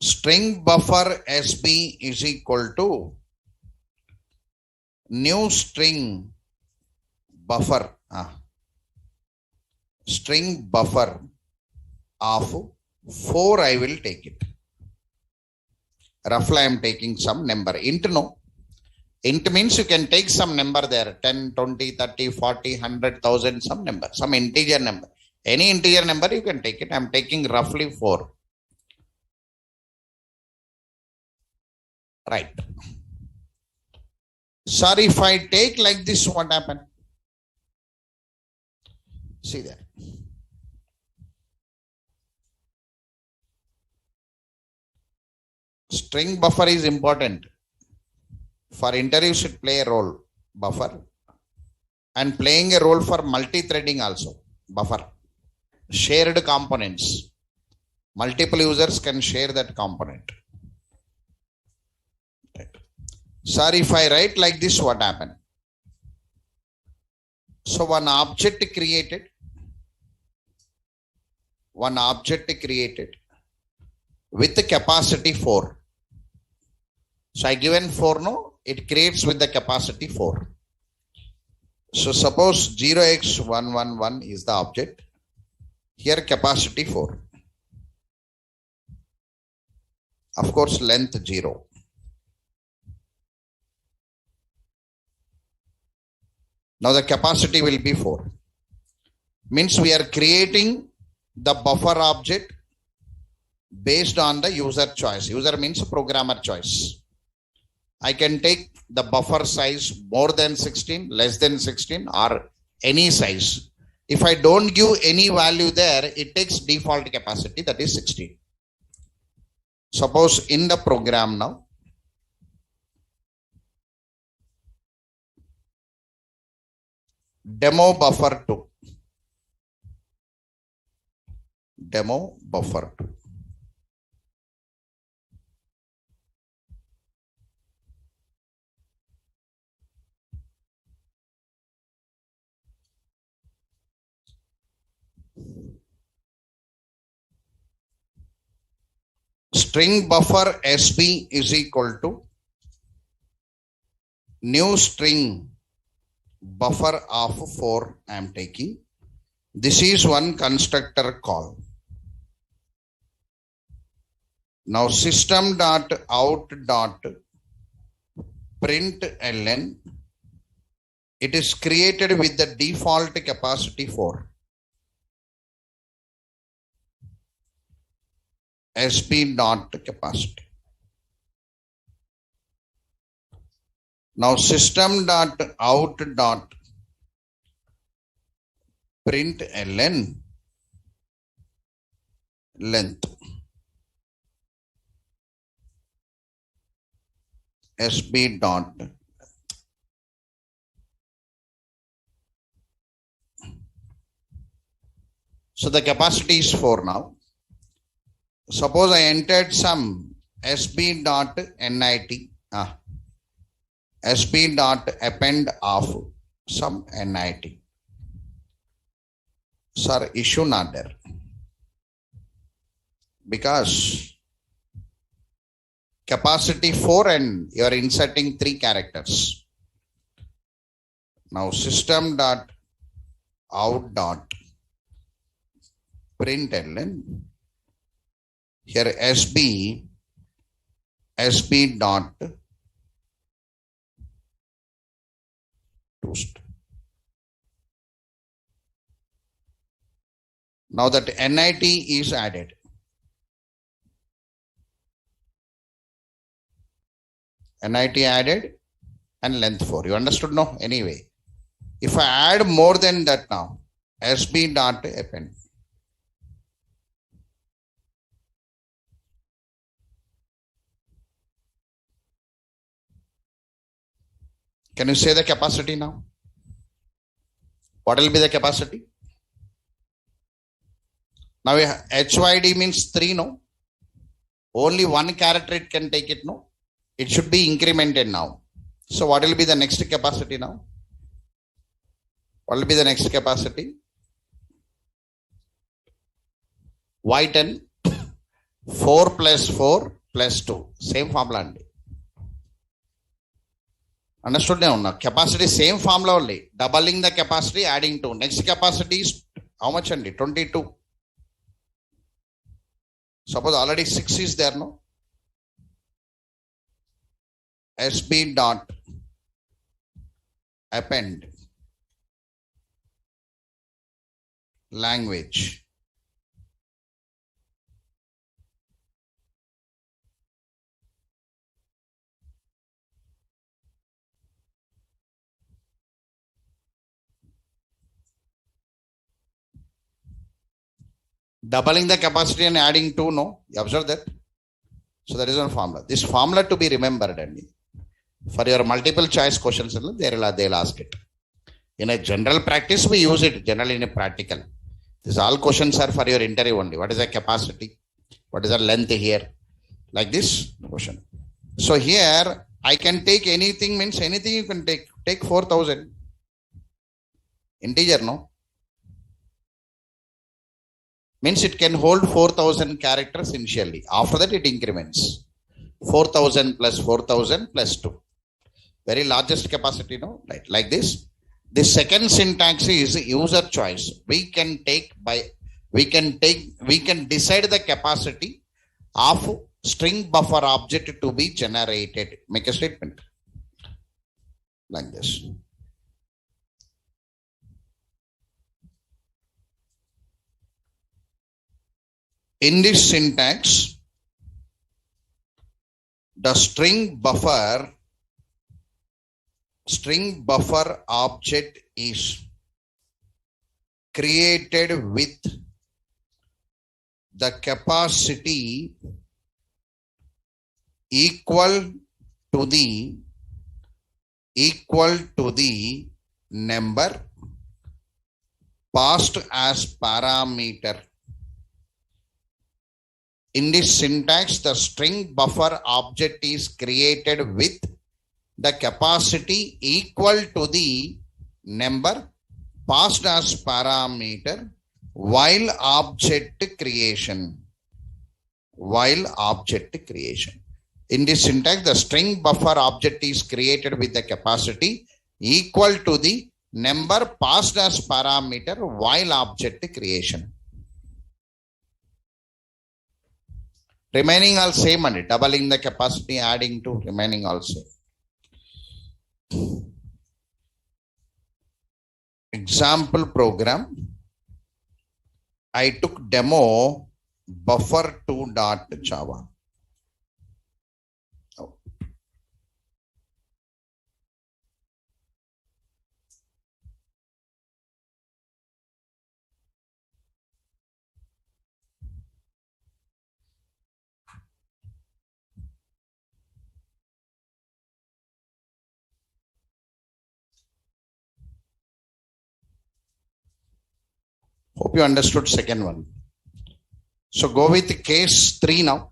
A: string buffer SB is equal to new string buffer. String buffer of 4 I will take it. Roughly I am taking some number. Int no. Int means you can take some number there. 10, 20, 30, 40, 100,000, some number. Some integer number. Any integer number you can take it. I am taking roughly 4. Right. Sorry, if I take like this, what happened? See that. String buffer is important. For interview should play a role, buffer, and playing a role for multi-threading also, buffer. Shared components. Multiple users can share that component. Right. Sorry, if I write like this, what happened? So one object created with the capacity 4. So I given 4, no, it creates with the capacity 4. So suppose 0x111 is the object. Here capacity 4. Of course, length 0. Now the capacity will be 4. Means we are creating the buffer object based on the user choice. User means programmer choice. I can take the buffer size more than 16, less than 16, or any size. If I don't give any value there, it takes default capacity, that is 16. Suppose in the program now, demo buffer 2. Demo buffer 2. String buffer SB is equal to new string buffer of 4 I am taking. This is one constructor call. Now system.out.println, it is created with the default capacity 4. SB dot capacity. Now system.out.println length. SB dot. So the capacity is 4 now. Suppose I entered some sb.nit, sb.append of some nit. Sir, issue not there. Because capacity 4 and you are inserting 3 characters. Now system.out.println. Here SB dot toast. Now that NIT is added. NIT added and length 4. You understood? No? Anyway, if I add more than that now, SB dot append. Can you say the capacity now? What will be the capacity? Now HYD means 3, no? Only one character it can take it, no? It should be incremented now. So what will be the next capacity now? What will be the next capacity? Y10, 4 plus 4 plus 2. Same formula. Understood now? Capacity same formula only. Doubling the capacity, adding 2. Next capacity is how much? 22. Suppose already 6 is there, no? SB dot append language. Doubling the capacity and adding 2, no? You observe that? So that is one formula. This formula to be remembered, and for your multiple choice questions, they'll ask it. In a general practice, we use it generally in a practical. These all questions are for your interview only. What is the capacity? What is the length here? Like this question. So here I can take anything, means anything you can take. Take 4,000. Integer, no? Means it can hold 4,000 characters initially. After that it increments. 4,000 plus 4,000 plus 2. Very largest capacity, no? Right, like this. The second syntax is user choice. We can decide the capacity of string buffer object to be generated. Make a statement like this. In this syntax, the string buffer object is created with the capacity equal to the number passed as parameter. In this syntax, the string buffer object is created with the capacity equal to the number passed as parameter while object creation. In this syntax, the string buffer object is created with the capacity equal to the number passed as parameter while object creation. Remaining all same, and doubling the capacity, adding to remaining also. Example program. I took demo buffer2.java. Hope you understood second one. So go with case 3 now.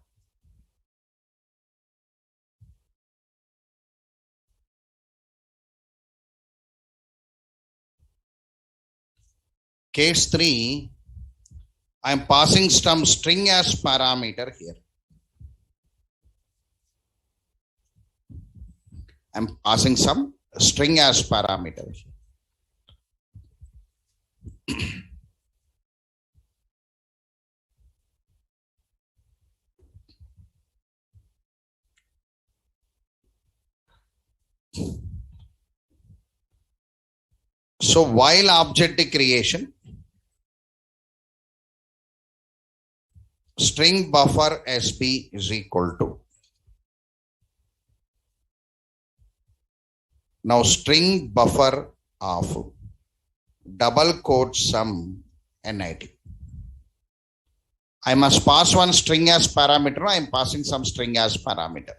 A: Case 3, I am passing some string as parameter here. I am passing some string as parameter here. So while object creation, string buffer SB is equal to. Now string buffer of double quote sum NIT. I must pass one string as parameter. I am passing some string as parameter.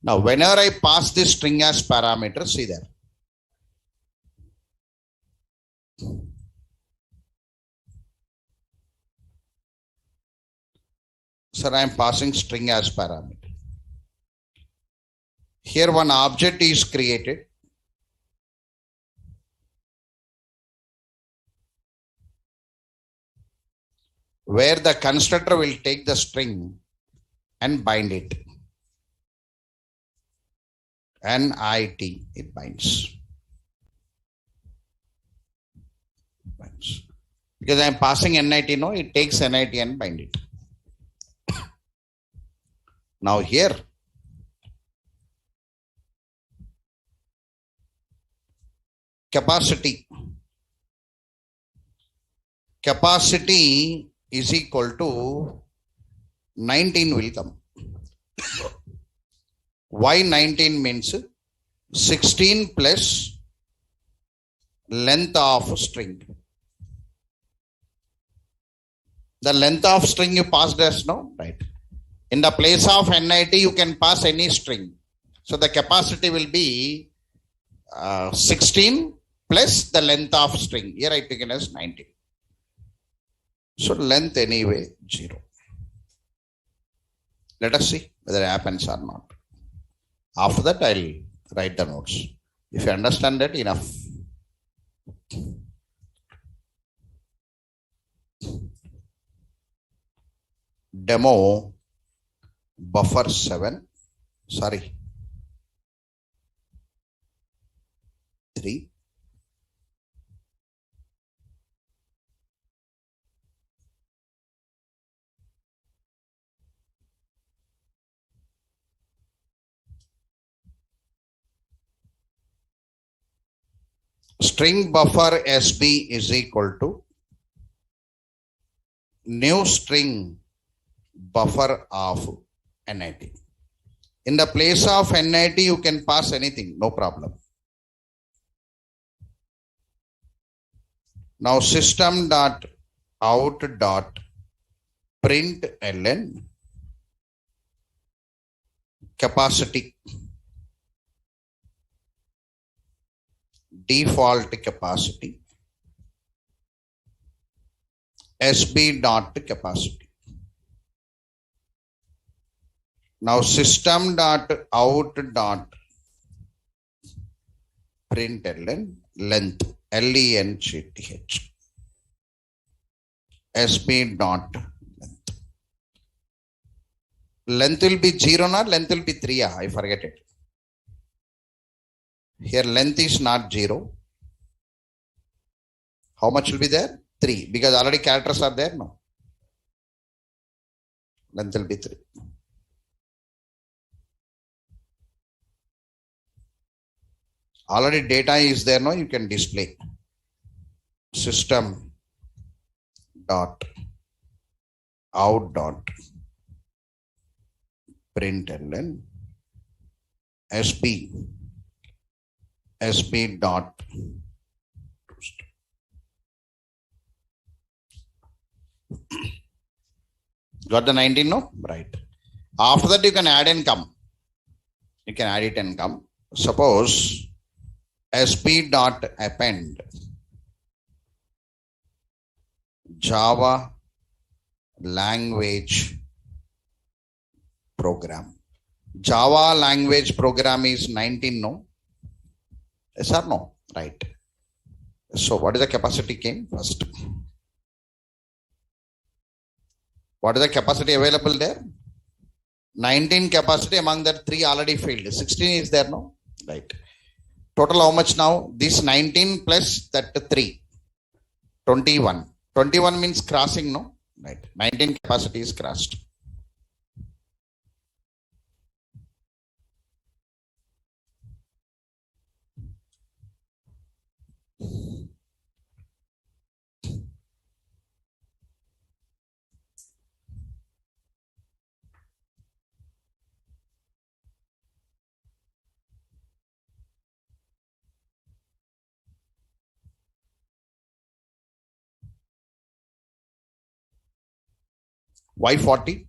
A: Now, whenever I pass this string as parameter, see there. Sir, I am passing string as parameter. Here one object is created. Where the constructor will take the string and bind it. NIT, it binds. Because I am passing NIT, no, it takes NIT and bind it. Now here, capacity is equal to 19 will come. Why 19 means 16 plus length of string. The length of string you passed as no, right? In the place of NIT, you can pass any string. So the capacity will be 16 plus the length of string. Here I taken as 19. So length anyway 0. Let us see whether it happens or not. After that, I'll write the notes. If you understand that, enough. Demo buffer 7. Sorry. 3. String buffer SB is equal to new string buffer of NIT. In the place of NIT, you can pass anything, no problem. Now system dot out dot println capacity, default capacity, SB dot capacity. Now system dot out dot println length, LENGTH, SB dot length. Length will be 0 or length will be 3. I forget it. Here length is not 0. How much will be there? 3. Because already characters are there, no? Length will be 3. Already data is there, no? You can display. System dot out dot println SB dot got the 19, no? Right. After that, you can add and come. You can add it and come. Suppose SB dot append Java language program. Java language program is 19, no? Yes or no? Right. So what is the capacity came first? What is the capacity available there? 19 capacity, among that 3 already failed. 16 is there, no? Right. Total how much now? This 19 plus that 3. 21. 21 means crossing, no? Right. 19 capacity is crossed. Why 40?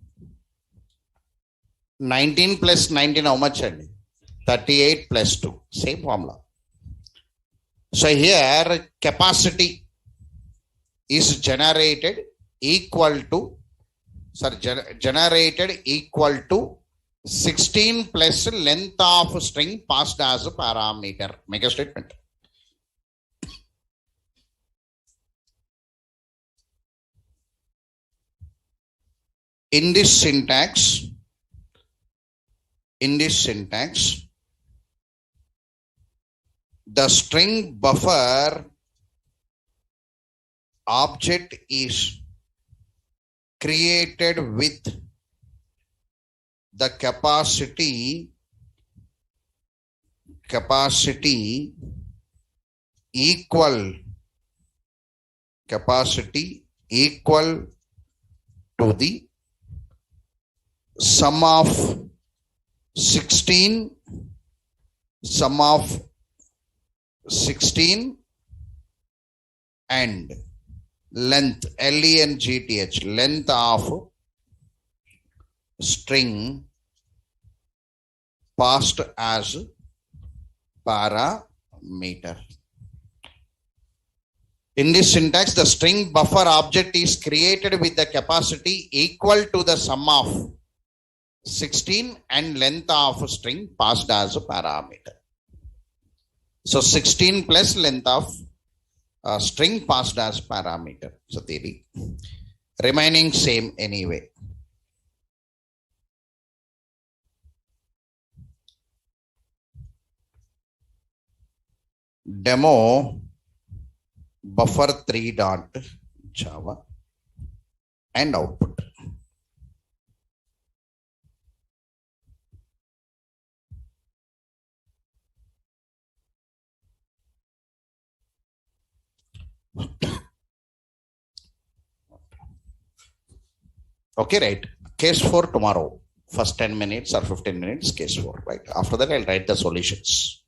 A: 19 plus 19, how much? 38 plus 2. Same formula. So here capacity is generated equal to, generated equal to 16 plus length of string passed as a parameter. Make a statement. In this syntax, the string buffer object is created with the capacity equal to the sum of 16 and length, length, length of string passed as parameter. In this syntax, the string buffer object is created with the capacity equal to the sum of 16 and length of string passed as a parameter. So 16 plus length of string passed as parameter. So theory remaining same anyway. Demo buffer3.java and output. Okay, right. Case 4 tomorrow. First 10 minutes or 15 minutes, case 4, right? After that, I'll write the solutions.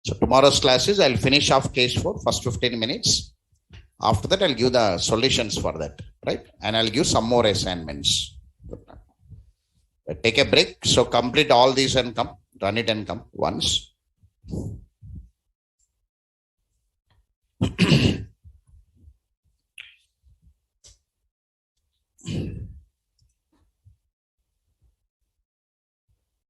A: So tomorrow's classes, I'll finish off case 4, first 15 minutes. After that, I'll give the solutions for that, right? And I'll give some more assignments. Take a break. So complete all these and come, run it and come once.